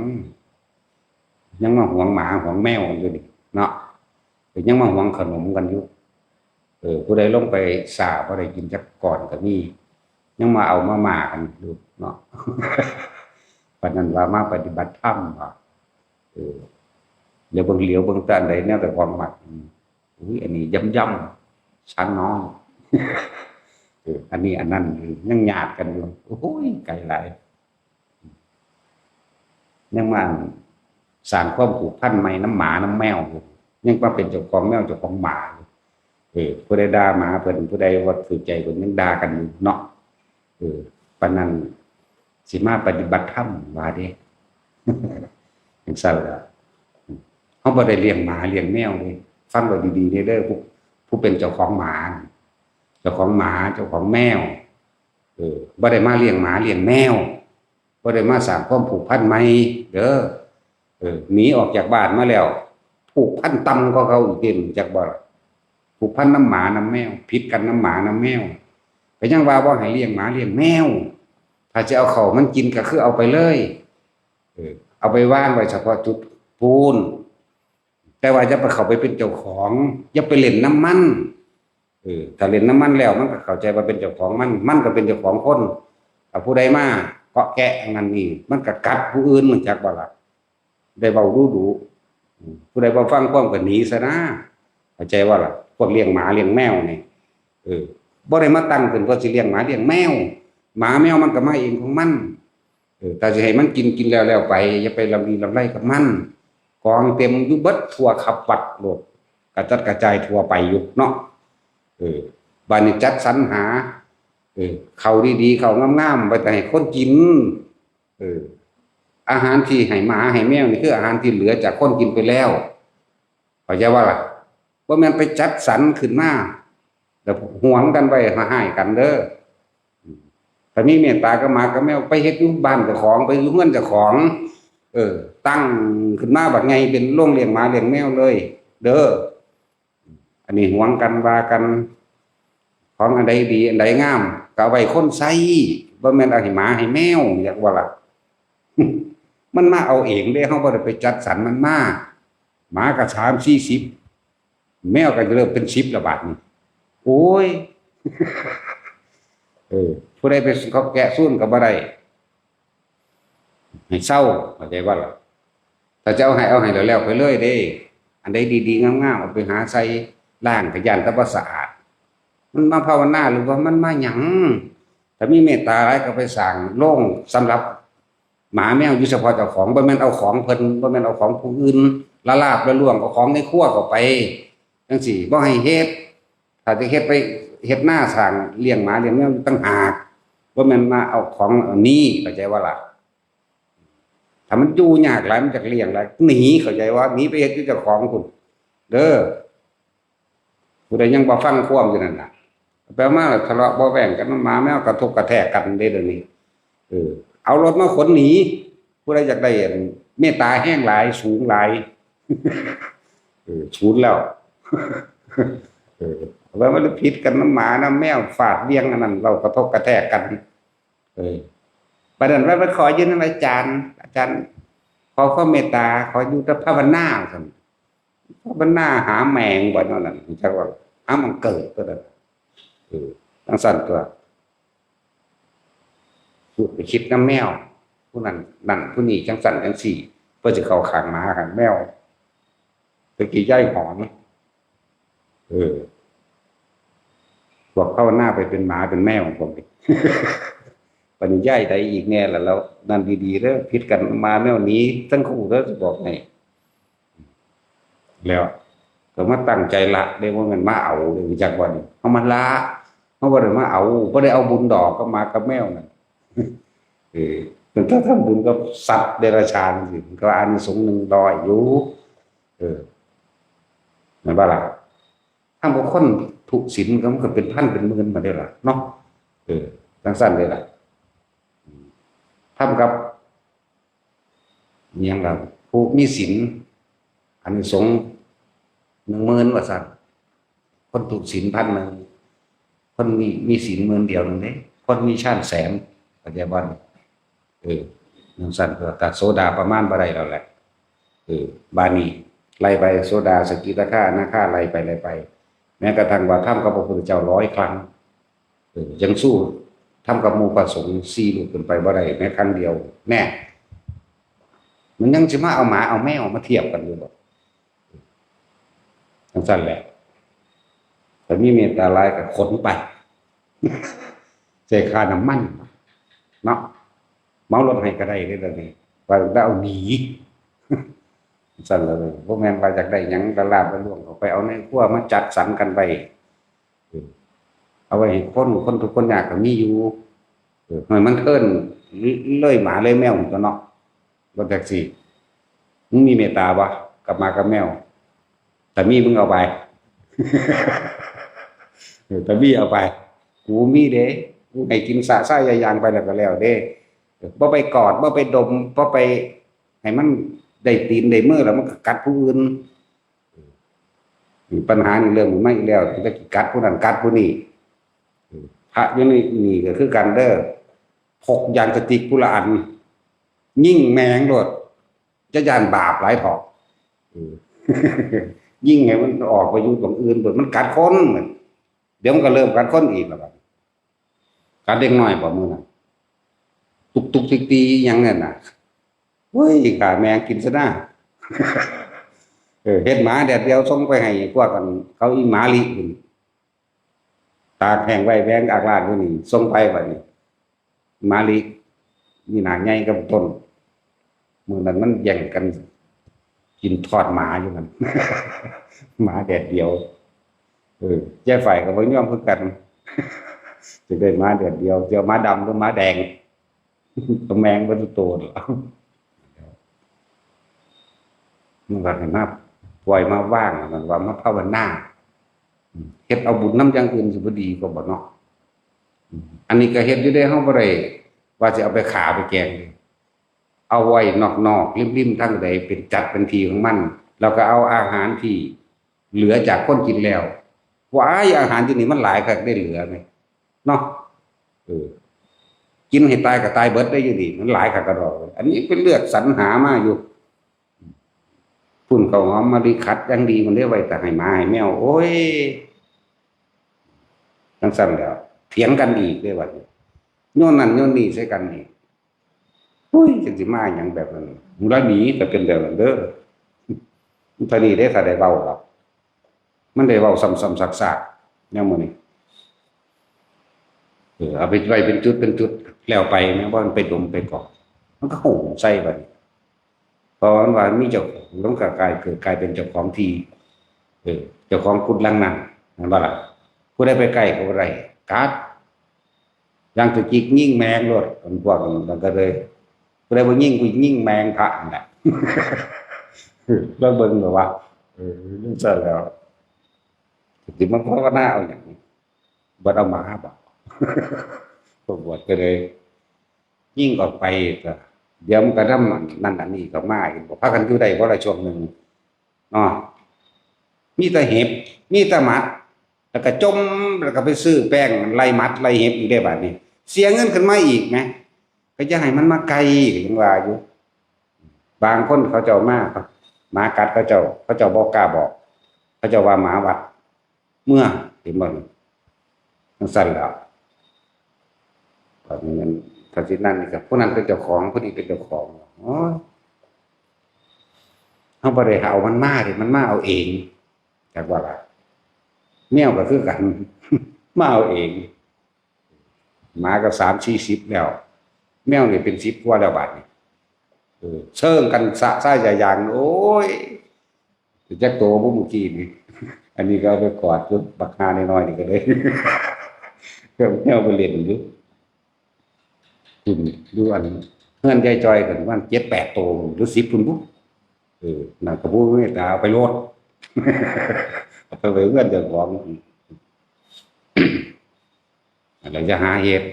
S1: ยังมาหวงหมาหวงแมวอยู่นี่เนาะก็ยังมาหวงขนมกันอยู่ผู้ใดลงไปสาบ่ได้กินจักก่อนก็มียังมาเอามาม่ากันอยู่เนาะ ปานนั้นว่ามาปฏิบัติธรรมว่าเหลียวเบิ่งตาอันใดแนวแต่ความมักอุ้ยอันนี้ย่ำๆชั้นน้อยอันนี้อันนั้นยังญาติกันอยู่โอ้ยไกลหลายยังมาสร้างความผูกพันใหม่น้ำหมาน้ำแมวยังมาเป็นเจ้าของแมวเจ้าของหมาผู้ใดด่าหมาเพิ่นผู้ใดว่าถือใจเพิ่นยังด่ากันอยู่เนาะปานนั้นสิมาปฏิบัติธรรมว่าเด้ จังซั่นล่ะเฮาบ่ได้เลี้ยงหมาเลี้ยงแมวเลยฟังไว้ดีๆเด้อผู้เป็นเจ้าของหมาเจ้าของหมาเจ้าของแมวบ่ได้มาเลี้ยงหมาเลี้ยงแมวบ่ได้มาสร้างความผูกพันใหม่เด้อหนีออกจากบ้านมาแล้วผูกพันต่ำกว่าเขาอีกเด้จักบ่ล่ะผูกพันน้ำหมาน้ำแมวผิดกันน้ำหมาน้ำแมวก็ยังว่าบ่ให้เลี้ยงหมาเลี้ยงแมวถ้าจะเอาเข้ามันกินก็คือเอาไปเลยเอาไปวางไว้เฉพาะจุดปูนแต่ว่าจะไปเข้าไปเป็นเจ้าของอย่าไปเล่นน้ำมันถ้าเล่นน้ำมันแล้วมันก็เข้าใจว่าเป็นเจ้าของมันก็เป็นเจ้าของคนถ้าผู้ใดมาเกาะแกะงั้นนี่มันก็กัดผู้อื่นเหมือนจักบ่ล่ะได้เว้าดูผู้ใดบ่ฟังความก็หนีซะนะเข้าใจว่าล่ะพวกเลี้ยงหมาเลี้ยงแมวนี่บ่ได้มาตั้งขึ้นเพื่อสิเลี้ยงหมาเลี้ยงแมวหมาแมวมันก็มาเองของมันแต่จะให้มันกินแล้วไปอย่าไปลำดีลำไรกับมันกองเต็มอยู่เบิดทั่วขับวัดโลดกระจัดกระจายทั่วไปอยู่เนาะบัดนี้จัดสรรหาเข้าดีๆเข้างามๆไปแต่ให้คนกินอาหารที่ให้หมาให้แมวนี่คืออาหารที่เหลือจากคนกินไปแล้วเข้าใจว่าล่ะบ่แม่นไปจัดสรรขึ้นมาแล้วหวงกันไว้ให้กันเด้อถ้ามีเมตตากับหมากับแมวไปเฮ็ดอยู่บ้านเจ้าของไปอยู่เฮือนเจ้าของตั้งขึ้นมาบัดไงเป็นโรงเลี้ยงหมาเลี้ยงแมวเลยเด้ออันนี้หวงกันว่ากันของอันใดดีอันใดงามก็เอาไว้คนใส่บ่แม่นเอาให้หมาให้แมวอยากว่าล่ะ มันมาเอาเองเด้เฮาบ่ได้ไปจัดสรรมันมาหมาก็30-40แมวก็เริ่มเป็น10แล้วบาดนี้โอ้ย ผู้ใดไปเขาแกะสู้ก็บ่ได้ให้เศร้าเข้าใจว่าล่ะถ้าจะเอาให้แล้วไปเลยเด้อันใดดีๆงามๆเอาไปหาใส่ล้างขยันแต่บ่สะอาดมันมาภาวนาหรือว่ามันมาหยังถ้ามีเมตตาหลายก็ไปสร้างโรงสำหรับหมาแมวอยู่เฉพาะเจ้าของบ่แม่นเอาของเพิ่นบ่แม่นเอาของผู้อื่นละลาบละล่วงเอาของในครัวเข้าไปจังซี่บ่ให้เฮ็ดถ้าจะเฮ็ดไปเฮ็ดหน้าสร้างเลี้ยงหมาเลี้ยงแมวต่างหากบ่แม่นมาเอาของอันนี้เข้าใจว่าล่ะถ้ามันอยู่ยากหลายมันจะเลี้ยงหลายหนีเข้าใจว่าหนีไปเฮ็ดอยู่เจ้าของคุณเด้อผู้ใดยังบ่ฟังความอยู่นั่นน่ะแปลว่าทะเลาะเบาะแว้งกันหมาแมวกระทบกระแทกกันเดี๋ยวนี้เอารถมาขนหนีผู้ใดอยากได้เมตตาแห้งหลายสูงหลายชูนแล้วแล้วมันผิดกันน้ำหมาน้ำแมวฟาดเลี้ยงอันนั้นเรากระทบกระแทกกันประเด็นว่าไปขอยืนอาจารย์ขอความเมตตาขออยู่แต่ภาวนาสั่นภาวนาหาแมงบ่นั่นน่ะจักว่าหามันเกิดก็ได้ทั้งสั่นตัวพูดไปคิดน้ำแมวผู้นั้นนั่นผู้นี้จังสั่นจังสี่เพื่อจะเข้าข้างหมาข้างแมวตะกี้ย่ายหอนบอกภาวนาไปเป็นหมาเป็นแมวของผมปัญญาใดอีกแน่ละแล้วนั่นดีๆแล้วผิดกันมาแนวนี้ทั้งคู่แล้วจะบอกไงแล้วก็มาตั้งใจละได้ว่ามันมาเอาเลยจากวันเอามาละเขาบ่ได้มาเอาบ่ได้เอาบุญดอกก็มากับแมวนั่นแต่ถ้าทำบุญกับสัตว์เดรัจฉานสิก็อานิสงส์หนึ่งรออยู่นั่นว่าล่ะถ้าบุคคลถูกศีลก็มันก็เป็นพันเป็นหมื่นมาได้ล่ะเนาะทั้งสั้นเลยล่ะทำกับยังเราผู้มีศีล อันนี้สงส์10,000ว่าสั่นคนถูกศีล1,000คนมีศีล10,000เดียวนึงเด้คนมีชาติ100,000ปัจจุบันนั่นสั่นก็ตัดโสดาประมาณบ่ได้แล้วแหละบานีไล่ไปโสดาสกิทาคาอนาคาไล่ไปแม้กระทั่งว่าทำกับพระพุทธเจ้า100 ครั้งยังสู้ทำกับหมู่พระสงฆ์4 รูปขึ้นไปบ่ได้แม้ครั้งเดียวแน่มันยังสิมาเอาหมาเอาแมวมาเทียบกันอยู่บ่ทั้งสั้นแหละแต่มีเมตตาหลายก็ขนไปเสียค่าน้ำมันเนาะเมารถให้ก็ได้เด้อนี่ว่าได้เอาหนีสั้นเลยบ่แม่นว่าอยากได้หยังละลาบละล่วงเอาไปเอาในครัวมาจัดสรรกันไปเอาไว้ให้คนทุกคนอยากก็มีอยู่ให้มันเอิ้นเลยหมาเลยแมวตัวเนาะรถแท็กซี่มึงมีเมตตาบ่กลับมากับแมวแต่มีมึงเอาไปแต่มีเอาไปกูมีเด้กูให้กินสะซ่ายายางไปแล้วก็แล้วเด้บ่ไปกอดบ่ไปดมบ่ไปให้มันได้ตีนได้มือแล้วมันก็กัดผู้อื่นปัญหานี่เรื่องมันไม่แล้วจะกัดผู้นั้นกัดผู้นี้พระอยู่นี่ก็คือกันเด้อพกยางกระติกผู้ละอันยิ่งแมงโลดจะย่านบาปหลายถอกยิ่งไงมันออกไปอยู่ตรงอื่นมันกัดคนเดี๋ยวมันก็เริ่มกัดคนอีกแล้วครับกัดเด็กน้อยบ่มื้อนั้นตุกตีหยังนั่นน่ะเฮ้ยขาแมงกินซะหน้าเฮ็ดหมาแดดเดียวส่งไปให้พวกกันเขาอีหมาลิพุ่นตากแห้งไว้แวงอากลาดอยู่นี่ส่งไปบัดนี้หมาลิมีหน้าใหญ่กับต้นมื้อนั้นมันแย่งกันกินทอดหมาอยู่นั่นหมาแดดเดียวแย่ฝ่ายก็บ่ยอมคือกันจะได้หมาแดดเดียวเจอหมาดำหรือหมาแดงตัวแมงบ่ตัวโตมันก็ให้มาปล่อยมาว่างมันว่ามาภาวนาเฮ็ดเอาบุญนำอย่างอื่นสิบ่ดีก็บ่เนาะอันนี้ก็เฮ็ดอยู่ได้เฮาบ่ได้ว่าสิเอาไปขาไปแกงเอาไว้นอกๆริมๆทั้งใดเป็นจัดเป็นทีของมันแล้วก็เอาอาหารที่เหลือจากคนกินแล้วว่าอาหารที่นี่มันหลายคักได้เหลือมั้ยเนาะกินให้ตายก็ตายเบิดได้อยู่ดีมันหลายคักกระดอกอันนี้เป็นเลือกสรรหามาอยู่พุ่นเขาหอมมะลิขัดยังดีมันได้ไว้แต่ให้หมาให้แมวโอ้ยทั้งสั้นแล้วเถียงกันอีกได้ว่าโยนนั่นโยนนี่ใส่กันนี่โอ้ยจังสิมาหยังแบบนั้นมึงละหนีก็เป็นแบบนั้นเด้อมันพอดีได้ถ้าได้เว้าหรอกมันได้เว้าซ้ำๆซักๆแนวมื้อนี้เอาไปไว้เป็นจุดแล้วไปแม้ว่ามันไปดมไปเกาะมันก็โหใส่บัดนี้เพราะว่ามีเจ้าของต้องกลายเป็นเจ้าของที่เจ้าของกุดลังนั่นนั่นบ่ล่ะผู้ใดไปใกล้ก็บ่ได้กัดอย่างตะจิกยิ่งแมงโลดมันพวกมันก็เลยผู้ใดบ่ยิ่งกูยิ่งแมงพระนั่นแหละแล้วเบิ่งแบบว่าจังซั่นแล้วสิมันภาวนาเอาหยังบ่เอาหมาบ่พวกบวชก็เลยยิ่งออกไปก็เดี๋ยวมันก็ทำนั่นอันนี้ก็มาอีกพากันอยู่ได้บ่ล่ะช่วงนึงเนาะมีแต่เห็บมีแต่หมัดแล้วก็จมแล้วก็ไปซื้อแป้งไล่หมัดไล่เห็บอีกได้บัดนี้เสียเงินขึ้นมาอีกมั้ยก็จะให้มันมาไกลจังว่าอยู่บางคนเขาเจ้ามาหมากัดเขาเจ้าบ่กล้าบอกเขาเจ้าว่าหมาวัดเมื่อเห็นบ่จังซั่นแล้วแบบนี้ถ้าสินั่นนี่ก็ผู้นั้นเป็นเจ้าของผู้นี้เป็นเจ้าของอ๋อเฮาบ่ได้เอามันมาดิมันมาเอาเองจักว่าล่ะแมวก็คือกันมาเอาเองหมาก็3-40แล้วแมวนี่เป็น10กว่าแล้วบัดนี้เชิงกันสะซ่ายอย่างโอ้ยจักโตบ่เมื่อกี้นี่อันนี้ก็เอาไปกอดจุดบักหาน้อยๆนี่ก็เลยแมวไปเล่นอยู่ดูอันเฮือนยายจอยกันว่า7-8โตหรือ10พุ่นบุน่ะก็บ่เมตตาเอาไปโลดเอาไปไว้เฮือนเจ้าของแล้วจะหาเฮ็ด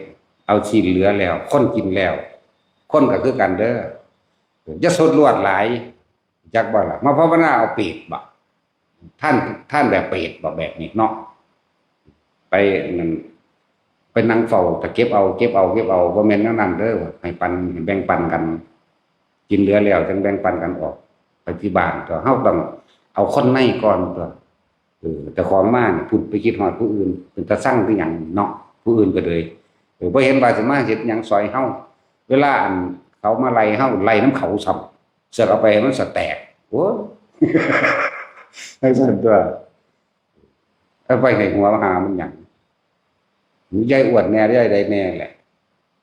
S1: เอาชิ้นเหลือแล้วคนกินแล้วคนก็คือกันเด้ออย่าสดลวดหลาย จักบ่ล่ะมาภาวนาเอาเปรตบ่ท่านแบบเปรตบ่แบบนี้เนาะไปนั่นไปนั่งเฝ้าแต่เก็บเอาบ่แม่นแนวนั้นเด้อให้ปันให้แบ่งปันกันกินเหลือแล้วจังแบ่งปันกันออกไปที่บ้านตัวเฮาต้องเอาคนในก่อนตัวแต่ของมาเนี่ยพูดไปคิดฮอดผู้อื่นเป็นตาสั่งคือหยังเนาะผู้อื่นก็เลยบ่เห็นว่าสิมาเฮ็ดหยังซอยเฮาเวลาอันเขามาไล่เฮาไล่น้ำเขาซ้ำเสือกเอาไปมันสแตกโอ้ให้สั่นตัวเอาไปให้หัวหามันหยังยายอวดแน่ยายใดแน่แหละ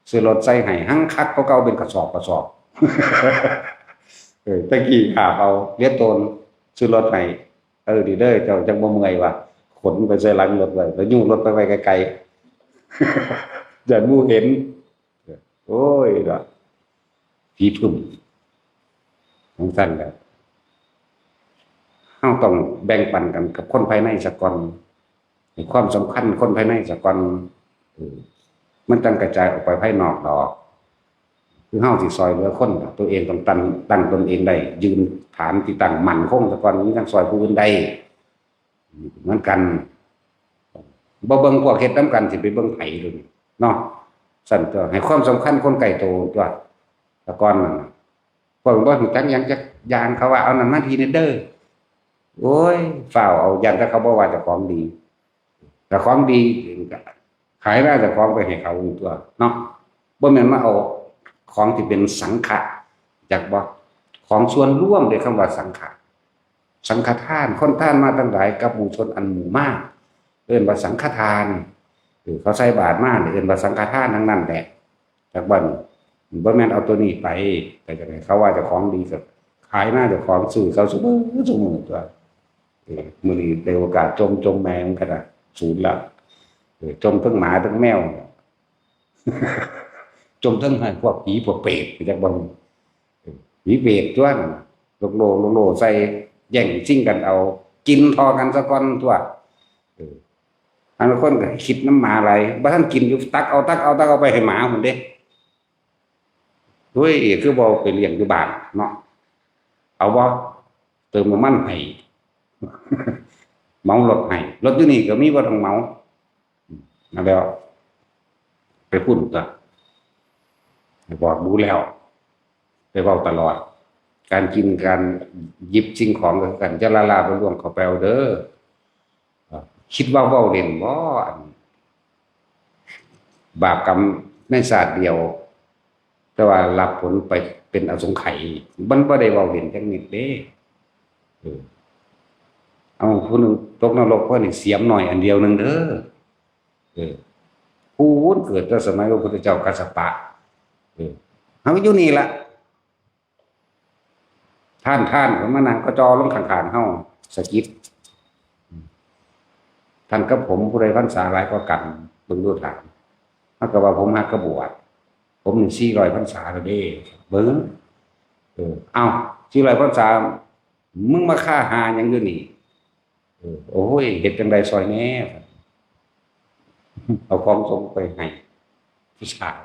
S1: ซื้อรถใส่ให้หั่งคักเก่าๆเป็นกระสอบตะกี้หาเอาเลียตนซื้อรถให้ดีเด้อเจ้าจังบ่เมื่อยว่ะขนไปใส่หลังรถไว้แล้วยุ่งรถไปไว้ไกลๆอย่ามู่เห็นโอ้ยดอกผีพึ่มของสั่นแล้วเฮาต้องแบ่งปันกันกับคนภายในสักก่อนให้ความสำคัญคนภายในสักก่อนมันจังกระจายออกไปภายนอกดอกคือเฮาสิซอยเหลือคนตัวเองต้องตั้งตนเองได้ยืนฐานที่ตั้งมั่นคงสักก่อนนี้จังซอยผู้อื่นได้เหมือนกันบ่เบิ่งพวกเฮ็ดนำกันสิไปเบิ่งไผเลยเนาะสั่นก็ให้ความสำคัญคนไกลตัวตัวตะก่อนนั่นพวกบ่รู้จักหยังจักอย่างเขาว่าเอานั่นมาทีเด้อโอ้ยฝ้าวเอายันถ้าเขาบอกว่าเจ้าของดีแต่ของดีขายได้แต่ของไปให้เขาตัวเนาะบ่แม่นมาเอาของที่เป็นสังฆะจากบ่ของส่วนร่วมด้วยคำว่าสังฆะสังฆทานคนทานมาตั้งหลายกับหมู่ชนอันหมู่มากเอิ้นว่าสังฆทานเขาใส่บาตรมาเอิ้นว่าสังฆทานทั้งนั้นแหละจากบ่บ่แม่นเอาตัวนี้ไปแต่จังได๋เขาว่าเจ้าของดีก็ขายหน้าเจ้าของซื้อเขาซุมื้อตัวมื้อนี้ได้โอกาสจมแมงกันน่ะศูนย์ละจมทั้งหมาทั้งแมวจมทั้งพวกผีพวกเปรตจากบ่ผีเปรตตัวนั้นโลใส่แย่งชิงกันเอากินทอกันซะก่อนตัวอันนั้นคนก็คิดน้ำหมาอะไรบ่ทันกินอยู่ตักเอาไปให้หมาพุ่นเด้เฮ้ยคือบ่ไปเลี้ยงอยู่บ้านเนาะเอาบ่เติมน้ำมันให้เมารถให้รถอยู่นี่ก็มีบ่ต้องเมานั่นแล้วไปพูดตัวบอกดูแล้วไปเว้าตลอดการกินการหยิบสิ่งของกันจะละลาบ่ล่วงเข้าไปเอาเด้อคิดว่าเว้าเล่นบ่บาปกรรมในศาสตร์เดียวแต่ว่ารับผลไปเป็นอสงไขยมันบ่ได้เว้าเล่นจังนิดเด้เอาผู้นึงตกนรกเพราะนี่เสียมหน่อยอันเดียวนึงเด้อผู้เกิดแต่สมัยพระพุทธเจ้ากัสสปะเฮาอยู่นี่ล่ะท่านก็มานั่งก็จอลงข้างๆเฮาสะกิดท่านกับผมผู้ใดพรรษาหลายกว่ากันเบิ่งดูถามเฮาก็ว่าผมฮักกบวชผมนี่400พรรษาแล้วเด้เบิ่งเอ้า400พรรษามึงมาฆ่าหาหยังอยู่นี่โอ้ยเฮ็ดจังได๋ซอยแหน่เอาของสงไปให้ผู้สาว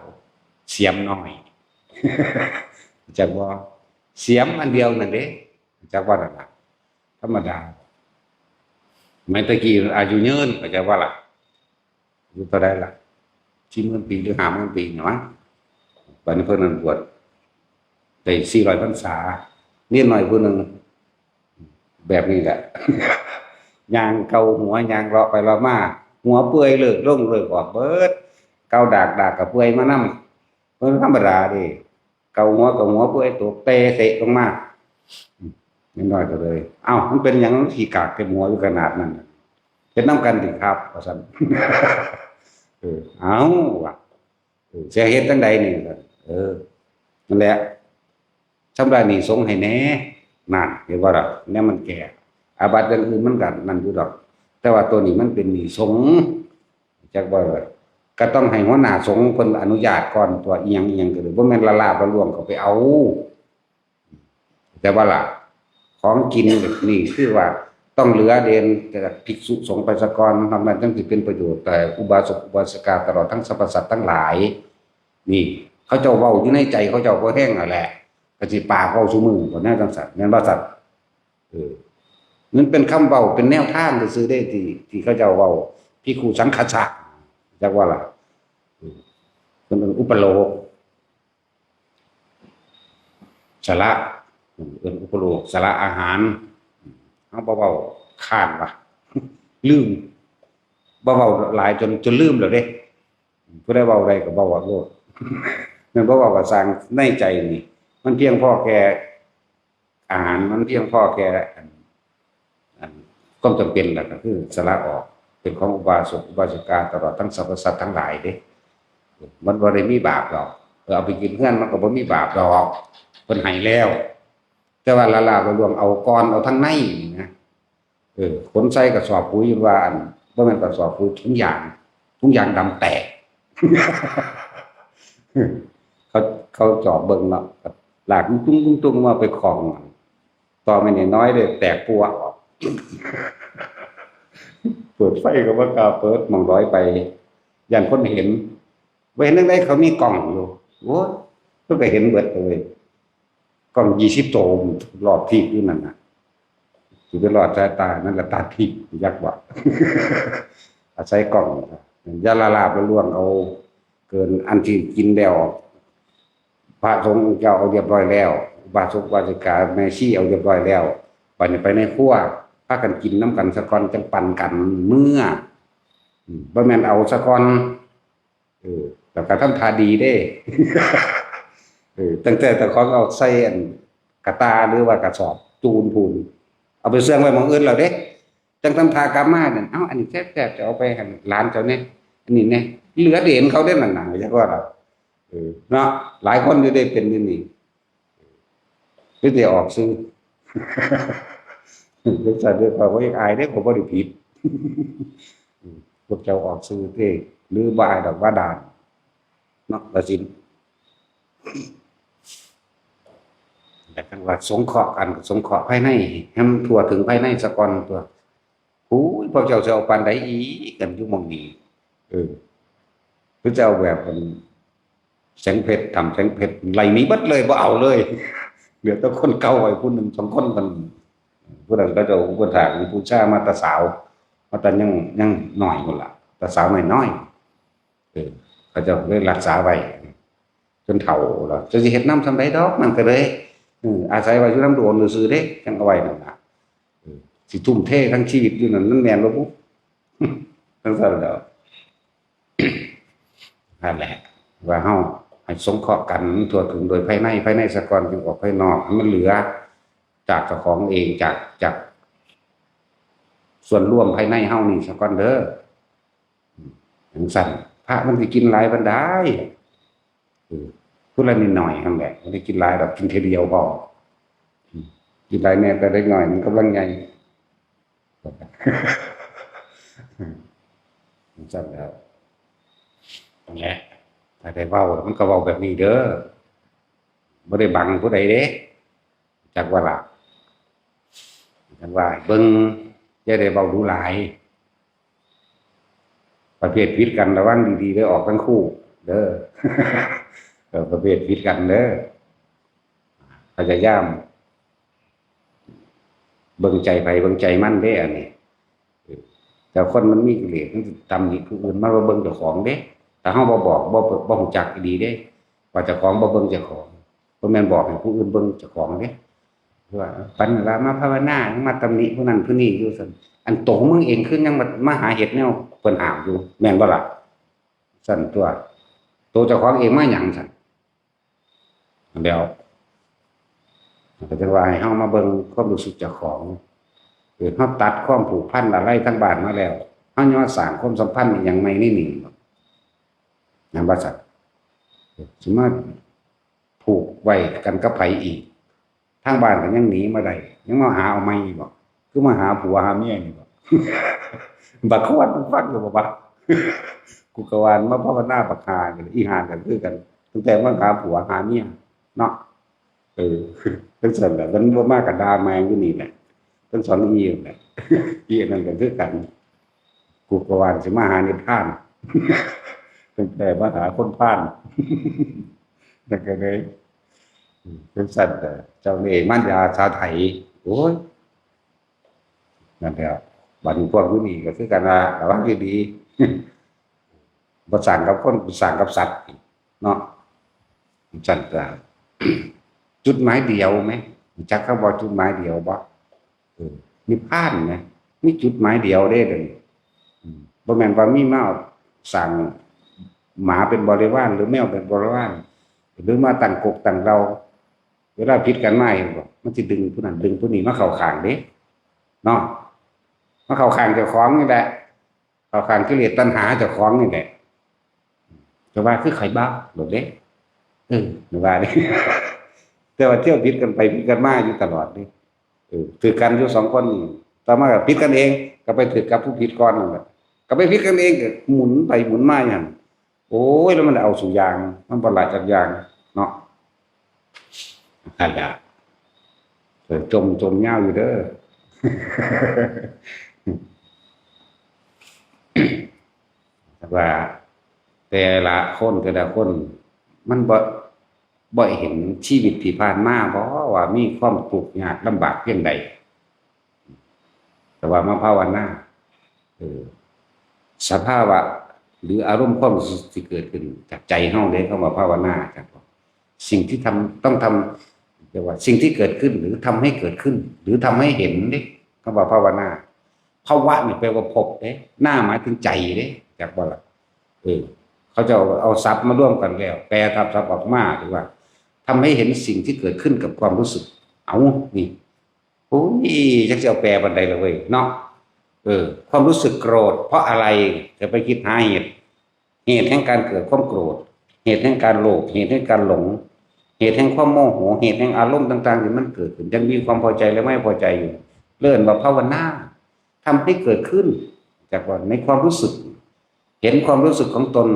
S1: เสียมน้อยจักว่าเสียมอันเดียวนั่นเด้จักว่านั่นล่ะธรรมดาแม้ตะกี้อายุยืนก็จักว่าล่ะอยู่เท่าใดล่ะ40,000 ปีหรือ50,000 ปีเนาะบัดนี้เพิ่นนั่นบวชได้400พรรษานิดหน่อยผู้นึงแบบนี้แหละยางเกาหัวยางเลาะไปเลาะมาหัวเปื่อยเลิกออกเบิดเกาดากกับเปื่อยมานำเพิ่นธรรมดาเด้เกาหัวเปื่อยตกเตะเสะลงมานิดหน่อยก็เลยเอ้ามันเป็นหยังขี้กากเต็มหัวอยู่ขนาดนั้นเป็นน้ำกันติครับว่าซั่นเอ้าว่ะสิเฮ็ดจังใดนี่นั่นแหละชำระหนี้สงฆ์ให้แน่นั่นเห็นบ่ล่ะแน่มันแก่อาบัติอย่างอื่นมันก็นั่นอยู่ดอกแต่ว่าตัวนี้มันเป็นหนี้สงฆ์จักว่าก็ต้องให้หัวหน้าสงฆ์เพิ่นอนุญาตก่อนตัวอีหยังก็เลยบ่แม่นละลาบละล่วงเข้าไปเอาแต่ว่าล่ะของกินนี่คือว่าต้องเหลือเดนแต่ภิกษุสงฆ์ไปซะก่อนนอกนั้นจังสิเป็นประโยชน์แต่อุบาสกอุบาสิกาตลอดทั้งสรรพสัตว์ทั้งหลายนี่เขาเจ้าเว้าอยู่ในใจเขาเจ้าบ่แห้งนั่นแหละก็สิปากเว้าซุมื้อบ่แน่จังซั่นแม่นบ่ซั่น ออมันเป็นคำเว้าเป็นแนวทางซื่อๆได้ที่เขาเจ้าเว้าภิกขุสังคัสสะจักว่าล่ะมันเป็นอุปโลกสละเป็นอุปโลกสละอาหารเฮาบ่เว้าค้านว่ะลืมบ่เว้าหลายจนลืมแล้วเด้ผู้ใดเว้าได้ก็เว้าว่าโลดนั่นบ่เว้าว่าสร้างในใจนี่มันเพียงพอแก่อาหารมันเพียงพอแก่อันความจำเป็นแหละก็คือสละออกเป็นของอุบาสกอุบาสิกาตลอดทั้งสรรพสัตว์ทั้งหลายเด้มันบ่ได้มีบาปหรอกเอาไปกินเฮือนมันก็บ่มีบาปหรอกเพิ่นให้แล้วแต่ว่าละลาบลวงเอาก่อนเอาทั้งในนี่นะขนใส่กระสอบปุ๋ยว่าอันบ่แม่นกระสอบปุ๋ยถุงยางดำแตก เขาจอบเบิ่งเนาะหลากตุ้งมาไปของต่อไม่น้อยเลยแตกปัวออก เปิดไฟก็บ่กล้าเปิดมองร้อยไปย่านคนเห็นบ่เห็นจังได๋เขามีกล้องอยู่โอ้ยเพิ่นก็เห็นเบิดเลยกล้อง20โตมรอบทิศอยู่นั่นน่ะสิไปรอดสายตานั่นละตาทิพย์ยักษ์ว่า อาศัยกล้องอย่าละลาบละล่วงเอาเกินอันที่กินแล้วพระสงฆ์เจ้าเอาเรียบร้อยแล้วบาสกบาสิกาแม่ชีเอาเรียบร้อยแล้วไปในครัวพากันกินน้ำกันสะก่อนจังปั่นกันเมื่อบ่แม่นเอาสะก่อนแต่ก็ทำท่าดีเด้ ตั้งแต่ของเอาใส่อันกระตาหรือว่ากระสอบจูนพูนเอาไปเสื่องไว้หม้องอื่นแล้วเด้จังทำทากามานั่นเอ้าอันนี้แซ่บๆจะเอาไปให้หลานเจ้าเนี่ยอันนี้เนี่ยเหลือเด่นเขาได้นั่นน่ะจักว่าล่ะเนาะหลายคนอยู่ได้เป็นอยู่นี่คือสิออกซื้อ เด็กชายเด็กเขาก็ยังอายเด้ผมบ่ได้ผิด พวกเจ้าออกซื้อเด้หรือบายดอกว่าดานเนาะละสินแต่กันว่าสงเคราะห์กันสงเคราะห์ภายในให้มันทั่วถึงภายในซะก่อนตัวโอ้ยพวกเจ้าจะเอาปานใดอีกันอยู่หม้องนี้คือจะเอาแบบมันแสงเพชรทำแสงเพชรไหลนี้บัดเลยบ่เอาเลยเหลือแต่คนเก่าไว้ผู้หนึ่งสองคนมันผู้นั้นก็จะอุปถากผู้ชามาตาสาวมาตายังหน่อยหมดละตาสาวน้อยเขาจะเลยรักษาไว้จนเฒ่าแล้วจะสิเฮ็ดน้ำทำไดดอกมันก็เลยอาศัยไว้อยู่น้ำโดนซื่อเด้จังเอาไว้นั่นน่ะสิทุ่มเททั้งชีวิตอยู่นั่นแม่นบ่ปุ๊ทั้งซั่นแล้วนั่นแหละว่าเฮาให้สงเคราะห์กันทั่วถึงโดยภายในซะก่อนจึงออกภายนอกให้มันเหลือจากเจ้าของเองจากส่วนร่วมภายในเฮานี่ซะก่อนเด้อจังซั่นพระมันสิกินหลายปานใดผู้ละนิดหน่อยนั่นแหละบ่ได้กินหลายดอกกินทีเดียวพอกินหลายแน่แต่เล็กน้อยมันกำลังใหญ่จังซั่นแล้วนั่นแหละถ้าได้เว้ามันก็เว้าแบบนี้เด้อบ่ได้บังผู้ใดเด้จักว่าล่ะจังว่าเบิ่งอย่าได้เว้าดูหลายประเภทผิดกันระวังดีๆเด้อออกทั้งคู่เด้อ ประเภทผิดกันเด้อพยายามเบิ่งใจไผเบิ่งใจมันเด้อันนี้แต่คนมันมีกิเลสมันตำหนิผู้อื่นมาว่าเบิ่งเจ้าของเด้แต่เฮาบ่บอกบ่ฮู้จักดีเด้ว่าเจ้าของบ่เบิ่งเจ้าของบ่แม่นบอกให้ผู้อื่นเบิ่งเจ้าของเด้ว่าปัญญามาภาวนามาตำหนิผู้นั้นผู้นี้อยู่ซั่นอันโตมึงเองคือยังมาหาเฮ็ดแนวเพิ่นห้ามอยู่แม่นบ่ล่ะซั่นตัวเจ้าของเองมาหยังซั่นเดี๋ยวก็จะว่าให้เฮามาเบิ่งความรู้สึกเจ้าของเฮาตัดความผูกพันอะไรทั้งบ้านมาแล้วเฮายังมาสร้างความสัมพันธ์อีหยังใหม่นี่นั่นว่าซั่นสิมาผูกไว้กันกับไผอีกทางบ้านก็ยังหนีมาได้ยังมาหาเอาใหม่อีกบ่คือมาหาผัวหาเมียนี่บ่ บักขวัญฟังอยู่บ่ กูก็ว่ามาภาวนาบักหากันอีหานกันคือกันตั้งแต่มาหาผัวหาเมียเนาะจังซั่นแหละมันบ่มากับดาแมงอยู่นี่แหละเพิ่นสอนอีแหละ อีนั่นก็คือกันกูก็ว่าสิมาหานิพพาน ตั้งแต่มาหาคนพาล นั่นก็เลยจังซั่นเจ้านี่มันยาชาไถโอ้ย นั่นแหละบัดนี้พวกผู้นี้ก็คือกันว่าระวังดีๆบ่สร้างกับคนสร้างกับสัตว์เนาะจันทราจุดหมายเดียวไหมจักเขาบอกจุดหมายเดียวบ่นิพพานไหมมีจุดหมายเดียวได้เลยบ่แม่นว่ามีมาสั่งหมาเป็นบริวารหรือแมวเป็นบริวารหรือมาตั้งกกตั้งเราเวลาผิดกันมาเห็นบ่มันสิดึงผู้นั้นดึงผู้นี้มาเข้าข้างเด้เนาะมาเข้าข้างเจ้าของนี่แหละเข้าข้างกิเลสตัณหาเจ้าของนี่แหละจะว่าคือไข่บ้าหลดเด้หรือว่าเด้แต่ว่าเที่ยวผิดกันไปผิดกันมาอยู่ตลอดนี่ถือกันอยู่สองคนต่อมาก็ผิดกันเองก็ไปถือกับผู้ผิดก่อนนั่นแหละก็ไปผิดกันเองก็หมุนไปหมุนมาอย่างโอ้ยแล้วมันเอาสู่ยางมันบรรลัดจากยางเนาะอันละจมเงาอยู่เด้อว่าแต่ละคนมันบ่เห็นชีวิตที่ผ่านมาเพราะว่ามีความทุกข์ยากลำบากเพียงใดแต่ว่ามาภาวนาสภาวะหรืออารมณ์ความรู้สึกที่เกิดขึ้นจากใจเฮาเด้เข้ามาภาวนาครับสิ่งที่ต้องทำเรียกว่าสิ่งที่เกิดขึ้นหรือทำให้เกิดขึ้นหรือทำให้เห็นเด้เข้ามาภาวนาภาวะนี่แปลว่าพบเด้หน้าหมายถึงใจเด้จากว่าล่ะเขาจะเอาศัพท์มาร่วมกันแล้วแปลทับศัพท์ออกมาหรือว่าทำให้เห็นสิ่งที่เกิดขึ้นกับความรู้สึกเอานี่โอ้ยจักจะเอาแปลบันไดเลยเว้ยเนาะความรู้สึกโกรธเพราะอะไรจะไปคิดหาเหตุแห่งการเกิดความโกรธเหตุแห่งการโลภเหตุแห่งการหลงเหตุแห่งความโมโหเหตุแห่งอารมณ์ต่างๆที่มันเกิดขึ้นยังมีความพอใจและไม่พอใจอยู่เลื่อนว่าภาวนาทำให้เกิดขึ้นจากว่าในความรู้สึกเห็นความรู้สึกของตน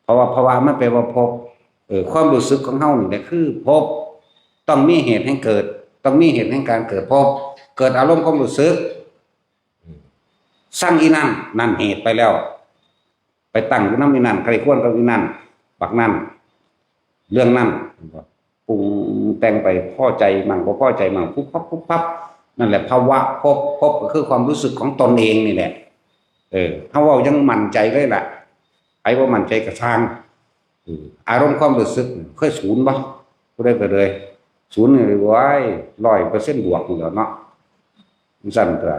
S1: เพราะว่าภาวะมันแปลว่าพบความรู้สึกของเฮานี่แหละคือพบต้องมีเหตุให้เกิดต้องมีเหตุแห่งการเกิดพบเกิดอารมณ์ความรู้สึกสร้างอีนั่นเหตุไปแล้วไปตั้งอยู่น้ำอีนั่นใครควรกับอีนั่นปักนั่นเรื่องนั่นปรุงแต่งไปพอใจมั่งบ่พอใจมั่งปุ๊บปั๊บนั่นแหละภาวะพบก็คือความรู้สึกของตนเองนี่แหละถ้าว่ายังมั่นใจเลยล่ะไอ้ว่ามั่นใจกระช่างอารมณ์ความรู้สึกเคยศูนย์บ่ก็ได้ไปเลยศูนย์นี่ไว้100%บวกอยู่แล้วเนาะมันสั่นตัว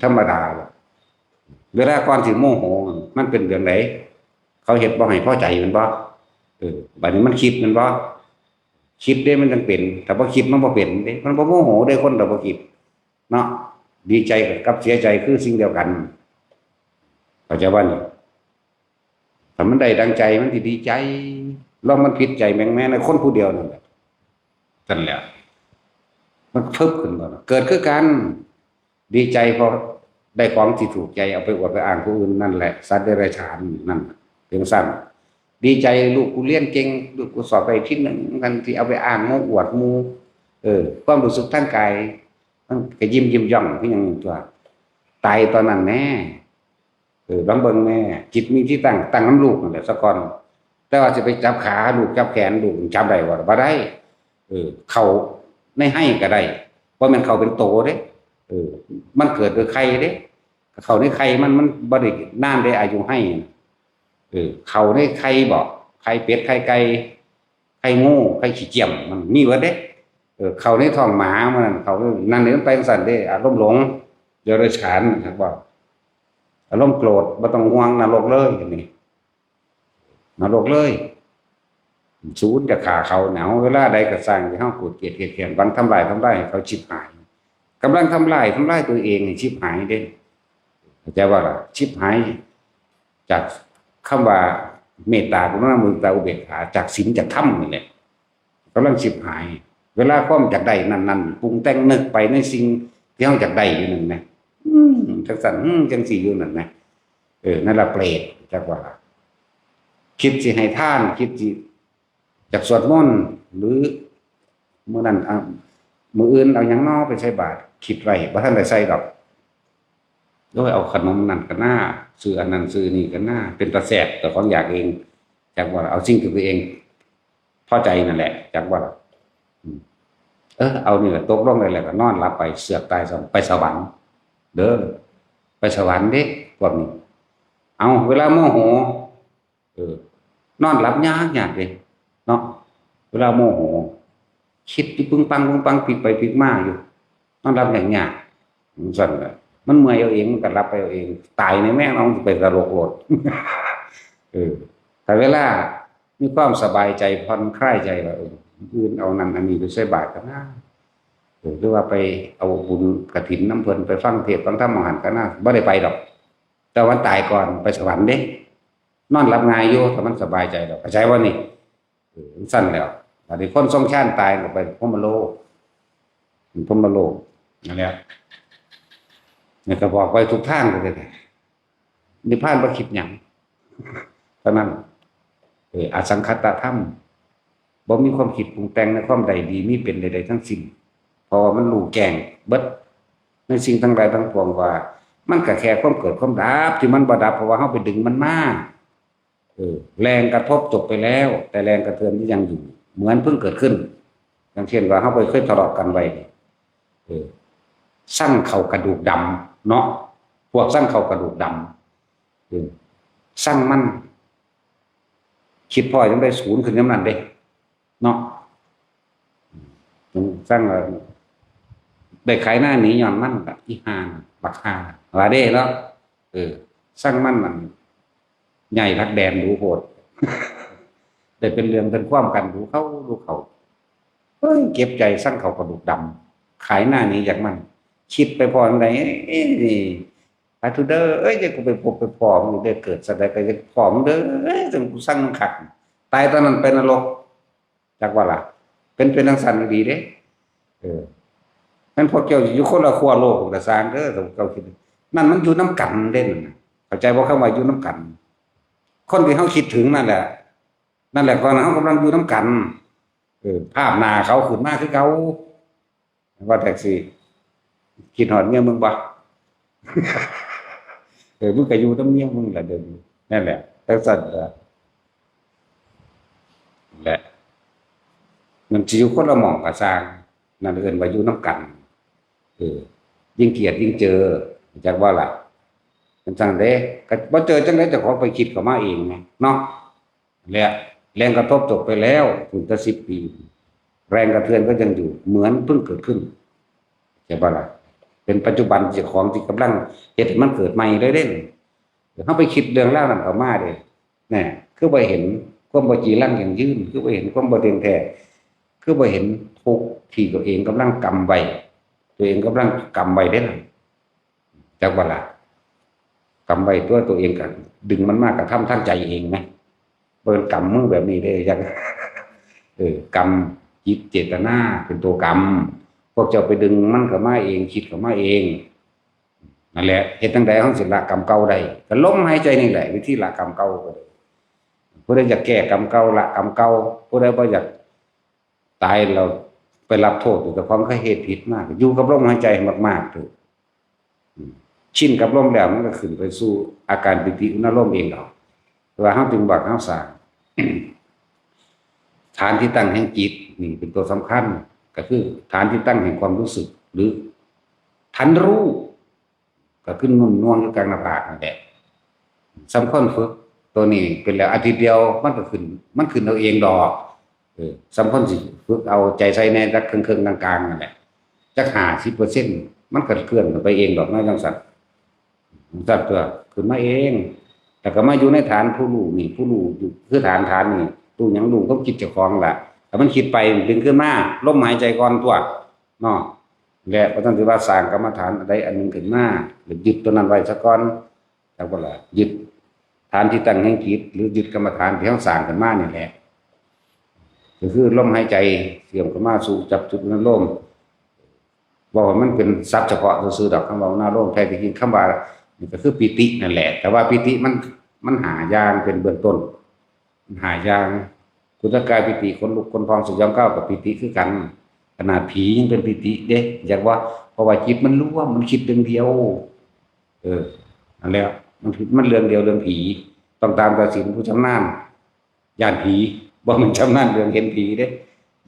S1: ธรรมดาเวลาก่อนสิโมโหมันเป็นเรื่องไหนเขาเห็นบ่ให้พอใจมันบ่บัดนี้มันคิดมันบ่คิดได้มันจังเป็นแต่บ่คิดมันบ่เป็นเด้มันบ่โมโหได้คนแต่บ่คิดเนาะดีใจกับเสียใจคือสิ่งเดียวกันเข้าใจบ่นี่ถ้ามันได้ดังใจมันสิดีใจลองมันผิดใจแม่ๆคนผู้เดียวนั่นแหละนั่นแหละมันเพิ่มขึ้นบ่เกิดคือกันดีใจพอได้ของที่ถูกใจเอาไปอวดไปอ้างผู้อื่นนั่นแหละสัตว์เดรัจฉานนั่นเพียงสั้นดีใจลูกกูเรียนเก่งลูกกูสอบไปที่หนึ่งกันที่เอาไปอ้างโม้อวดมูความรู้สึกทางกายมันก็ยิ้มย่องที่ยังตัวตายตอนนั้นแน่บางเบิ่งแม่จิตมีที่ตั้งน้ำลูกนั่นแหละสะก่อนแต่ว่าจะไปจับขาลูกจับแขนลูกจับได้บ่ได้เขาในให้ก็ได้เพราะมันเขาเป็นโตเด้มันเกิดโดยไข่เด้เขาในไข่มันบรินานได้อายุให้เขาในไข่บอกไข่เป็ดไข่ไก่ไข่งูไข่ขี้เจียมมันมีวะเด้เขาในท้องหมามันเขานั่นเนี่ยมันไปสั่นเด้อารมณ์หลงเดี๋ยวเลยฉานครับว่าอารมณ์โกรธไม่ต้องห่วงนรกเลยอย่างนี้นรกเลยศูนย์จะขาเขาหนาวเวลาใดก็สร้างที่ห้องกูดเกลียดเขียนบังทำลายเขาชิบหายกำลังทำลายตัวเองชิบหายเด้เข้าใจว่าล่ะชิบหายจากคำว่าเมตตากรุณามุทิตาอุเบกขาจากศีลจากธรรมนี่แหละกำลังชิบหายเวลาความจากใดนั่นปรุงแต่งนึกไปในสิ่งที่เราจากใดอยู่นั่นนะจังสันจังสีอยู่นั่นนะนั่นละเปรตจากว่าคิดสิให้ท่านคิดสิจากสวดมนต์หรือเมื่อนั้นมืออื่นเอายังนอไปใส่บาตรคิดไรว่าท่านได้ใส่ดอกโดยเอาขนมนั่นกันหน้าซื้ออันนั้นซื้อนี่กันหน้าเป็นตะแสบแต่ของอยากเองจากว่าเอาสิ่งที่ตัวเองพอใจนั่นแหละจากว่าเอานี่แหละตกลงเลยแหละก็นอนหลับไปเสือกตายไปสวรรค์ เด้อไปสวรรค์เด้พวกนี้เอาเวลาโมโหนอนหลับยากเลยเนาะเวลาโมโหคิดที่ปึ้งปังพลิกไปพลิกมาอยู่นอนหลับยากมันสั่นเลยมันเมื่อยเอาเองมันก็รับไปเอาเองตายในแม่งน้องไปกระโหลกโลดแต่เวลามีความสบายใจผ่อนคลายใจว่าอื่นเอานั่นอันนี้ไปใส่บาตรกันนะหรือว่าไปเอาบุญกฐินน้ำเพลินไปฟังเทศน์ฟังธรรมมหันต์กันนะไม่ได้ไปดอกแต่วันตายก่อนไปสวรรค์เด้นอนหลับง่ายอยู่แต่มันสบายใจดอกเข้าใจว่านี่สั้นแล้วอันนี้คนทรงชาติตายก็ไปพรหมโลกนั่นแหละเนี่ยก็บอกไปทุกทางเลยนิพพานบ่คิดหยังเท่านั้นอสังคตธรรมบ่มีความคิดปรุงแต่งในความใดดีมีเป็นใดๆทั้งสิ้นเพราะมันรู้แจ้งเบิดในสิ่งทั้งหลายทั้งปวงว่ามันก็แค่ความเกิดความดับที่มันบ่ดับเพราะว่าเฮาไปดึงมันมาแรงกระทบจบไปแล้วแต่แรงกระเทือนที่ยังอยู่เหมือนเพิ่งเกิดขึ้นอย่างเช่นว่าเฮาไปเคยทะเลาะกันไว้สั่งเข่ากระดูกดำเนาะพวกสั่งเข่ากระดูกดำสั่งมันคิดพ่อยังได้ศูนย์ขึ้นยังนั้นเด้เนาะสั่งได้ขายหน้าหนีย้อนมันแบบอีห่าบักห่าว่าเด้เนาะสั่งมันใหญ่รักแดนดูโหดได้เป็นเรื่องเป็นความกันดูเขาเก็บใจสั่งเข่ากระดูกดำขายหน้าหนีจากมันคิดไปพอไหนไปทูเดอร์จะกูไปพบไปพอมึงได้เกิดสดายก็จะพอมึงเด้อถึงกูสั่งมึงขัดตายตอนนั้นเป็นนรกจากว่าล่ะเป็นทางสันดีเด้นั่นพวกเจ้าอยู่คนละขั้วโลกกับสร้างเด้อเจ้าคิดนั่นมันอยู่น้ำกันเด่นเข้าใจว่าคำว่าอยู่น้ำกันคนที่เขาคิดถึงนั่นแหละก่อนเขากำลังอยู่น้ำกันภาพหน้าเขาขึ้นมากคือเขาว่าแท็กซี่คิดหอดเมียมึงบ่มึงก็อยู่น้ำเมียมึงแหละเดิมนั่นแหละแต่สั่นแหละมันจะอยู่คนละหม่องกับสร้างนั่นเอิ้นว่าอยู่น้ำกันยิ่งเกลียดยิ่งเจอจากว่าล่ะมันจังเด้ก็บ่เจอจังได๋เจ้าของไปคิดเข้ามาเองไงเนาะแหละแรงกระทบจบไปแล้วถึงจะ10 ปีแรงกระเทือนก็ยังอยู่เหมือนเพิ่งเกิดขึ้นใช่ป่ะล่ะเป็นปัจจุบันเจ้าของที่กำลังเฮ็ดให้มันเกิดใหม่เด้เฮาไปคิดเรื่องราวนั้นเข้ามาเด้แน่คือบ่เห็นความบ่จีรังอย่างยืนคือบ่เห็นความบ่เที่ยงแท้คือบ่เห็นทุกข์ที่ตัวเองกำลังกำไว้ตัวเองกำลังกำไว้เด้ล่ะจักว่าล่ะกำไว้ตัวเองก็ดึงมันมากกระทำทางใจเองนะเบิ่งกำมือแบบนี้ได้จังกำจิตเจตนาเป็นตัวกำพวกเจ้าไปดึงมันเข้ามาเองคิดเข้ามาเองนั่นแหละเฮ็ดจังได๋เฮาสิละกรรมเก่าได้ก็ลมหายใจนี่แหละวิธีละกรรมเก่าก็ได้ผู้ใดอยากแก้กรรมเก่าละกรรมเก่าผู้ใดบ่อยากตายเราไปรับโทษอยู่กับความเคยเหตุผิดมากอยู่กับลมหายใจมากๆเถอะชินกับลมแล้วมันก็ขึ้นไปสู่อาการปิติอุณลมเองเอาว่าเฮาจึงบอกเฮาสร้างฐานที่ตั้งแห่งจิตนี่เป็นตัวสำคัญก็คือฐานที่ตั้งแห่งความรู้สึกหรือทันรู้ก็ขึ้นนุ่นนวลอยู่กลางหน้าผากนั่นแหละสำคัญฝึกตัวนี้เป็นแล้วอาทิตย์เดียวมันก็ขึ้นเอาเองดอกสำคัญสิฝึกเอาใจใส่ในจักเครื่องๆกลางๆนั่นแหละจัก50%มันก็เคลื่อนไปเองดอกน้อยจังซั่นตัวขึ้นมาเองแต่ก็มาอยู่ในฐานผู้รู้นี่ผู้รู้อยู่คือฐานนี่ตู้หยังรู้ก็คิดเจ้าของล่ะแต่มันคิดไปดึงขึ้นมาลมหายใจก่อนตัวเนาะและบ่ต้องถือว่าสร้างกรรมฐานใดอันนึงขึ้นมาหรือยึดตัวนั้นไว้ซะก่อนจังว่าล่ะยึดฐานที่ตั้งแห่งจิตหรือยึดกรรมฐานที่เฮาสร้างขึ้นมานี่แหละก็คือลมหายใจเสื่อมเข้ามาสู่จับจุดนั้นลมบอกว่ามันเป็นศัพท์เฉพาะซื่อๆดอกคำว่านาลมแท้จริงคำว่านี่ก็คือปิตินั่นแหละแต่ว่าปิติมันหายางเป็นเบื้องต้นหายางกุศลกายปิติคนลุกคนพองสยองก้าวกับปิติคือกันขนาดผียังเป็นปิติเด้อยากว่าเพราะว่าจิตมันรู้ว่ามันคิดเรื่องเดียวนั่นแหละมันเรื่องเดียวเรื่องผีต้องตามตัดสินผู้ชำนาญญาติผีบ่มันชำนาญเรื่องเห็นผีเด้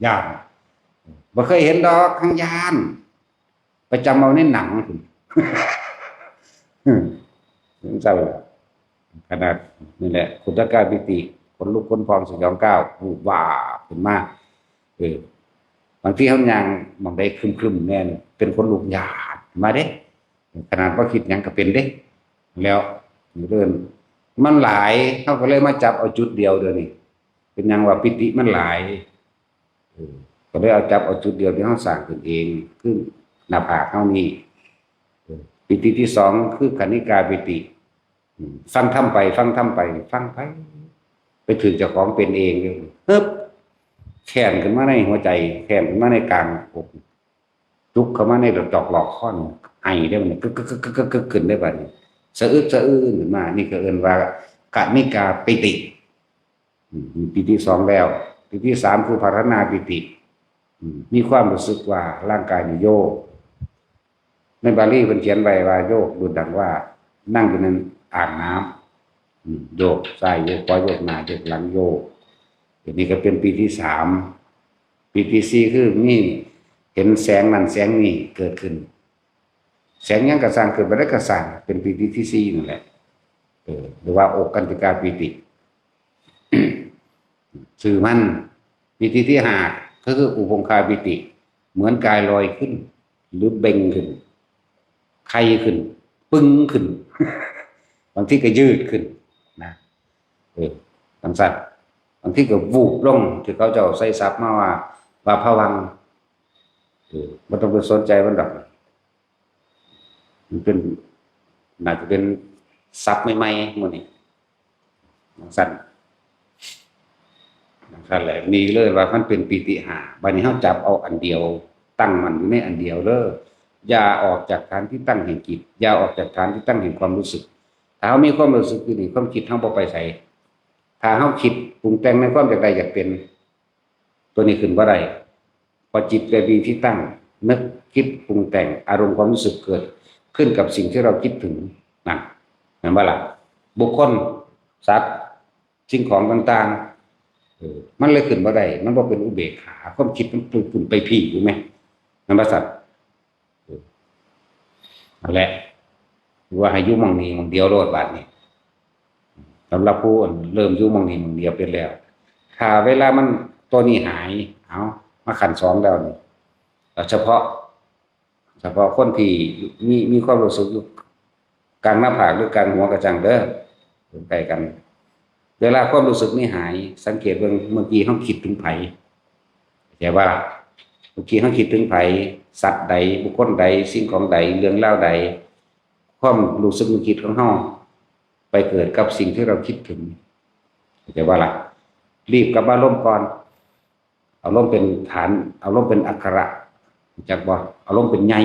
S1: ญาติบ่เคยเห็นดอกข้างญาณไปจำเอาในหนัง ถึงเศร้าขนาดนี่แหละคุณตะการปิติคนลุกคนพองสยองก้าวหูว่าขึ้นมากบางที่เขายางมองได้ครึมๆแน่เป็นคนลุกหยาดมาเด้ขนาดว่าคิดยังก็เป็นเด้แล้วเดินมันหลายเขาก็เลยมาจับเอาจุดเดียวเดี๋ยวนี้เป็นยังว่าปิติมันหลายก็เลยเอาจับเอาจุดเดียวที่เขาสร้างขึ้นเองขึ้นหน้าผากเขานี่ปิติที่สองคือคณิกาปิติฟังทำไปฟังทำไปฟังไปถึงเจ้าของเป็นเองเลยแขนขึ้นมาในหัวใจแขนขึ้นมาในกลางอกลุกเข้ามาในดอกหลอกข้อนไอได้มันกึกขึ้นได้บัดนี้สะอื้นขึ้นมานี่ก็เอิ้นว่ากณิกาปิติปิติสองแล้วปิติสามคือภารณาปิติมีความรู้สึกว่าร่างกายนี่โยกในบาลีเพิ่นเขียนไว้ว่าโยกดูดังว่านั่งอยู่ในอ่างน้ำโยกซ้ายโยกขวาโยกหน้าโยกหลังโยกนี่ก็เป็นปีที่สามปีที่สี่คือนี่เห็นแสงนั่นแสงนี่เกิดขึ้นแสงยังกระสร้างเกิดมาได้กระสร้างเป็นปีที่สี่นั่นแหละหรือว่าอกกันติกาปีติ ชื่อมันปีที่ห้าก็คืออุปงคาปิติเหมือนกายลอยขึ้นหรือเบ่งขึ้นไข่ขึ้นปึ้งขึ้น บางที่ก็ยืดขึ้นนะบางสัตว์บางที่ก็วูบลงที่เขาจะใส่ซับมาว่าภวังค์ไม่ต้องไปสนใจมันดอกมันเป็นน่าจะเป็นซับใหม่ๆหมดนี่บางสัตว์แหละนี่เลยว่ามันเป็นปีติห้าบัดนี้เฮาจับเอาอันเดียวตั้งมันอยู่ในอันเดียวเด้ออย่าออกจากฐานที่ตั้งแห่งจิตอย่าออกจากฐานที่ตั้งแห่งความรู้สึกถ้าเฮามีความรู้สึกอยู่นี่ความคิดเฮาบ่ไปไสถ้าเฮาคิดปรุงแต่งในความอยากได้อยากเป็นตัวนี้ขึ้นบ่ได้พอจิตไปมีที่ตั้งนึกคิดปรุงแต่งอารมณ์ความรู้สึกเกิดขึ้นกับสิ่งที่เราคิดถึงนั่นเห็นบ่ล่ะบุคคลสัตว์สิ่งของต่างๆมันเลยขึ้นบ่ได้มันบ่เป็นอุเบกขาความคิดมันปุ่นไปพี่อยู่ไหมนั่นบ่สัตว์นั่นแหละว่าให้อยู่หม้องนี้หม้องเดียวโลดบาดนี้สำหรับผู้เริ่มอยู่หม้องนี้หม้องเดียวเป็นแล้วถ้าเวลามันตัวนี้หายเอามาขั้นสองแล้วนี่เฉพาะคนที่มีความรู้สึกอยู่กลางหน้าผากหรือกลางหัวกระจังเด้อใกล้กันเวลาความรู้สึกนี่หายสังเกตเมื่อกี้เขาคิดถึงไผแต่ว่าเมื่อกี้เขาคิดถึงไผสัตว์ใดบุคคลใดสิ่งของใดเรื่องเล่าใดความรู้สึกนึกคิดของเขาไปเกิดกับสิ่งที่เราคิดถึงแต่ว่าล่ะรีบกลับมาล้มก่อนเอาล้มเป็นฐานเอาล้มเป็นอักขระจากบ่เอาล้มเป็นใหญ่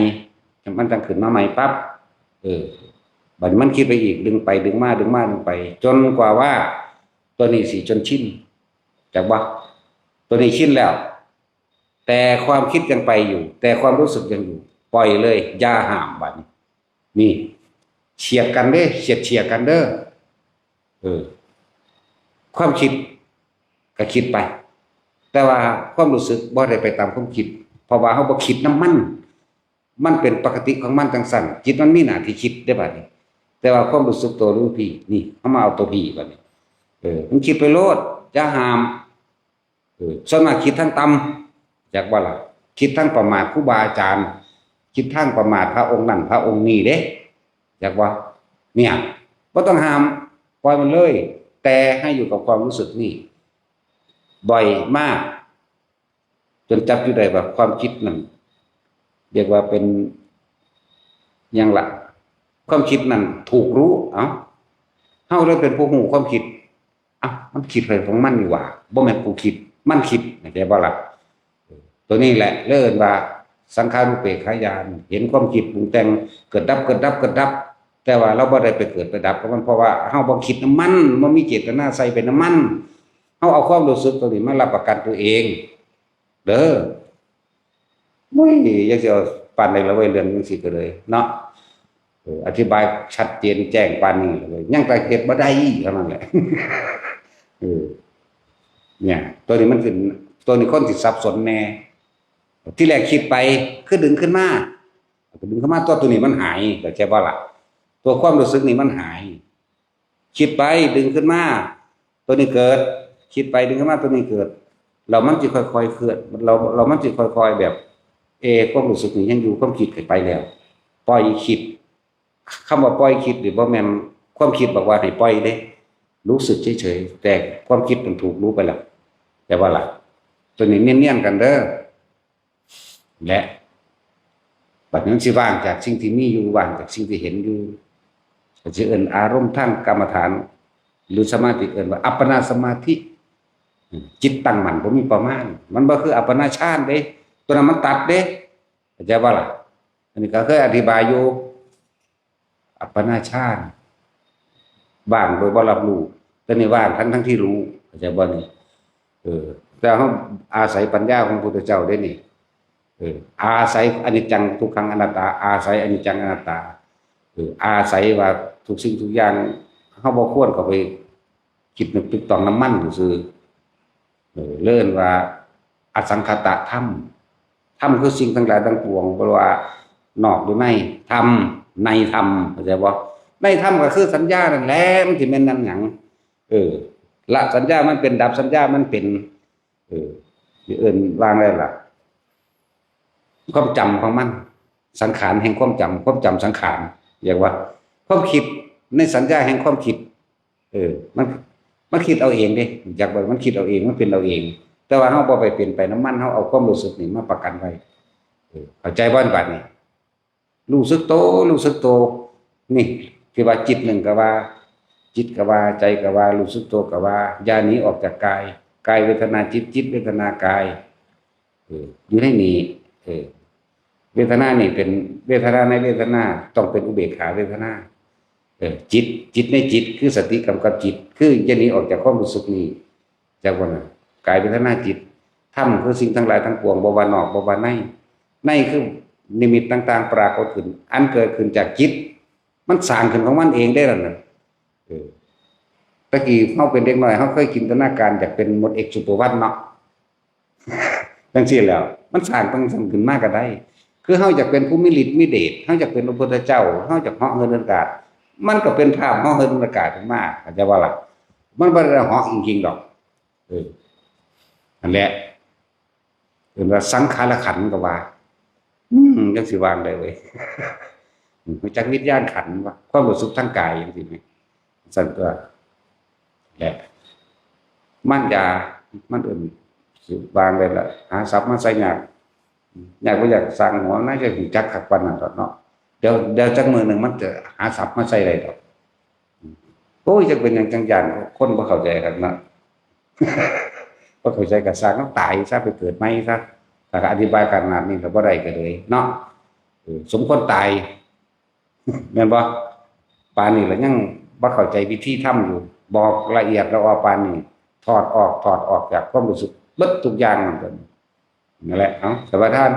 S1: มันตั้งขึ้นมาใหม่ปั๊บบัดมันคิดไปอีกดึงไปดึงมาไปจนกว่าว่าตัวนี้สิจนชินจากว่าตัวนี้ชินแล้วแต่ความคิดยังไปอยู่แต่ความรู้สึกยังอยู่ปล่อยเลยอย่าห้ามบัดนี่เฉียดกันเด้เฉียดกันเด้อความคิดก็คิดไปแต่ว่าความรู้สึกบ่ได้ไปตามความคิดเพราะว่าเฮาบ่คิดน้ำมันเป็นปกติของมันจังซั่นจิตมันมีหน้าที่คิดได้บัดนี้แต่ว่าความรู้สึกตัวรู้พี่นี่เฮามาเอาตัวพี่บัดนี้มันคิดไปโลดอย่าห้ามส่วนมากคิดทั้งต่ำจากว่าล่ะคิดทั้งประมาทครูบาอาจารย์คิดทั้งประมาทพระองค์นั้นพระองค์นี้เด้จากว่าเนี่ยบ่ต้องห้ามปล่อยมันเลยแต่ให้อยู่กับความรู้สึกนี่บ่อยมากจนจับอยู่ได้ว่าความคิดนั้นเรียกว่าเป็นยังละความคิดนั้นถูกรู้เฮาเลยเป็นผู้ฮู้ความคิดมันคิดไปของมันนี่หว่าบ่แม่นผู้คิดมันคิดเข้าใจบ่ล่ะตัวนี้แหละเรียกว่าสังขารุปเปกขญาณเห็นความคิดปรุงแต่งเกิดดับแต่ว่าเราบ่ได้ไปเกิดไปดับกับมันเพราะว่าเฮาบ่คิดน้ำมันบ่มีเจตนาใส่เป็นน้ำมันเฮาเอาความรู้สึกตัวนี้มารับประกันตัวเองเด้อไม่อยากจะเอาปานใดละเว้ยเรื่องจังซี่ก็เลยเนาะอธิบายชัดเจนแจ้งปานนี้เลยยังแต่เฮ็ดบ่ได้เท่านั้นแหละเนี่ยตัวนี้มันขึ้นตัวนี้คนสิสับสนแน่ที่แรกคิดไปคือดึงขึ้นมาตัวนี้มันหายเข้าใจบ่ล่ะ ตัวความรู้สึกนี่มันหาย คิดไปดึงขึ้นมาตัวนี้เกิดคิดไปดึงขึ้นมาตัวนี้เกิดเรามันจะค่อยๆเคลื่อนเรามันจะค่อยๆแบบความรู้สึกนี่ยังอยู่ความคิดไปแล้วปล่อยคิดคำว่าปล่อยคิดหรือว่าแม่นความคิดบอกว่าให้ปล่อยเด้รู้สึกเฉยๆแต่ความคิดมันถูกรู้ไปแล้วแต่ว่าล่ะตัวนี้เนียนๆกันเด้อและปัจจุบันสิว่างจากสิ่งที่มีอยู่ว่างจากสิ่งที่เห็นอยู่จะเอิ้นอารมณ์ทางกรรมฐานหรือสมาธิเอิ้นว่าอัปปนาสมาธิจิตตั้งมั่นบ่มีประมาณมันบ่คืออัปปนาฌานเด้ตัวนั้นมันตัดเด้เข้าใจบ่ล่ะอันนี้ก็เคยอธิบายอยู่อัปปนาฌานว่างโดยบ่รับรู้แต่นี่ว่างทั้งที่รู้เข้าใจบ่นี่แต่เฮาอาศัยปัญญาของพระพุทธเจ้าได้นี่อาศัยอนิจจังทุกขังอนัตตาอาศัยอนิจจังอนัตตาอาศัยว่าทุกสิ่งทุกอย่างเฮาบ่ควรเข้าไปคิดนึกตึกตองน้ำมันซื่อเลิ่นว่าอสังขตธรรมธรรมคือสิ่งทั้งหลายทั้งปวงบ่ว่านอกหรือในธรรมในธรรมเข้าใจบ่ในธรรมก็คือสัญญานั่นแหละมันสิแม่นนั่นหยังละสัญญามันเป็นดับสัญญามันเป็นสิเอิ้นวางได้ล่ะความจำของมันสังขารแห่งความจำสังขารเรียกว่าความคิดในสัญญาแห่งความคิดมันคิดเอาเองเด้อยากบอกมันคิดเอาเองมันเป็นเอาเองแต่ว่าเฮาบ่ไปเป็นไปน้ำมันเฮาเอาความรู้สึกนี่มาประกันไว้เข้าใจบ่บัดนี้รู้สึกโตนี่ที่ว่าจิตหนึ่งก็ว่าจิตก็ว่าใจก็ว่ารู้สึกโตก็ว่าอย่าหนีออกจากกายเวทนาจิตเวทนากายอยู่ในนี้เวทนานี่เป็นเวทนาในเวทนาต้องเป็นอุเบกขาเวทนาจิตในจิตคือสติกำกับจิตคืออย่าหนีออกจากความรู้สึกนี้จากว่านั้นกายเวทนาจิตธรรมคือสิ่งทั้งหลายทั้งปวงบ่ว่านอกบ่ว่าในคือนิมิตต่างๆปรากฏขึ้นอันเกิดขึ้นจากจิตมันสร้างขึ้นของมันเองได้แล้วนั่นตะกี้เฮาเป็นเด็กน้อยเฮาเคยจินตนาการอยากเป็นมดเอกสุปวัตเนาะจังซี่แล้วมันสร้างตั้งขึ้นมาก็ได้คือเฮาอยากเป็นผู้มีฤทธิ์มีเดชเฮาอยากเป็นพระพุทธเจ้าเฮาอยากเหาะเหินอากาศมันก็เป็นภาพเหาะเหินอากาศขึ้นมาเข้าใจว่าล่ะมันบ่ได้เหาะจริงๆดอกนั่นแหละเป็นว่าสังขารขันธ์ก็ว่าจังสิวางได้เว้ยรู้จักวิญญาณขันธ์ว่าความรู้สึกทางกายจังซี่แม่สั่นตัวแหละมันยามันอื่นสิวางได้ละหาทรัพย์มาใส่ยากบ่อยากสร้างหัวน่าจะรู้จักคักปานนั้นดอกเนาะเดี๋ยวจักมื้อนึงมันจะหาทรัพย์มาใส่ได้ดอกโอ้ยจักเป็นหยังจังย่านคนบ่เข้าใจกันเนาะบ่เข้าใจก็สร้างต้องตายซะไปเกิดใหม่ซะถ้าอธิบายขนาดนี้ก็บ่ได้ก็เลยเนาะสมควรตายแม่นบ่ปานนี้แล้วยังบ่เข้าใจวิธีทำอยู่บอกละเอียดแล้วว่าปานนี้ถอดออกจากความรู้สึกเบิดทุกอย่างนั่นแหละเอ้าสวัสดีท่าน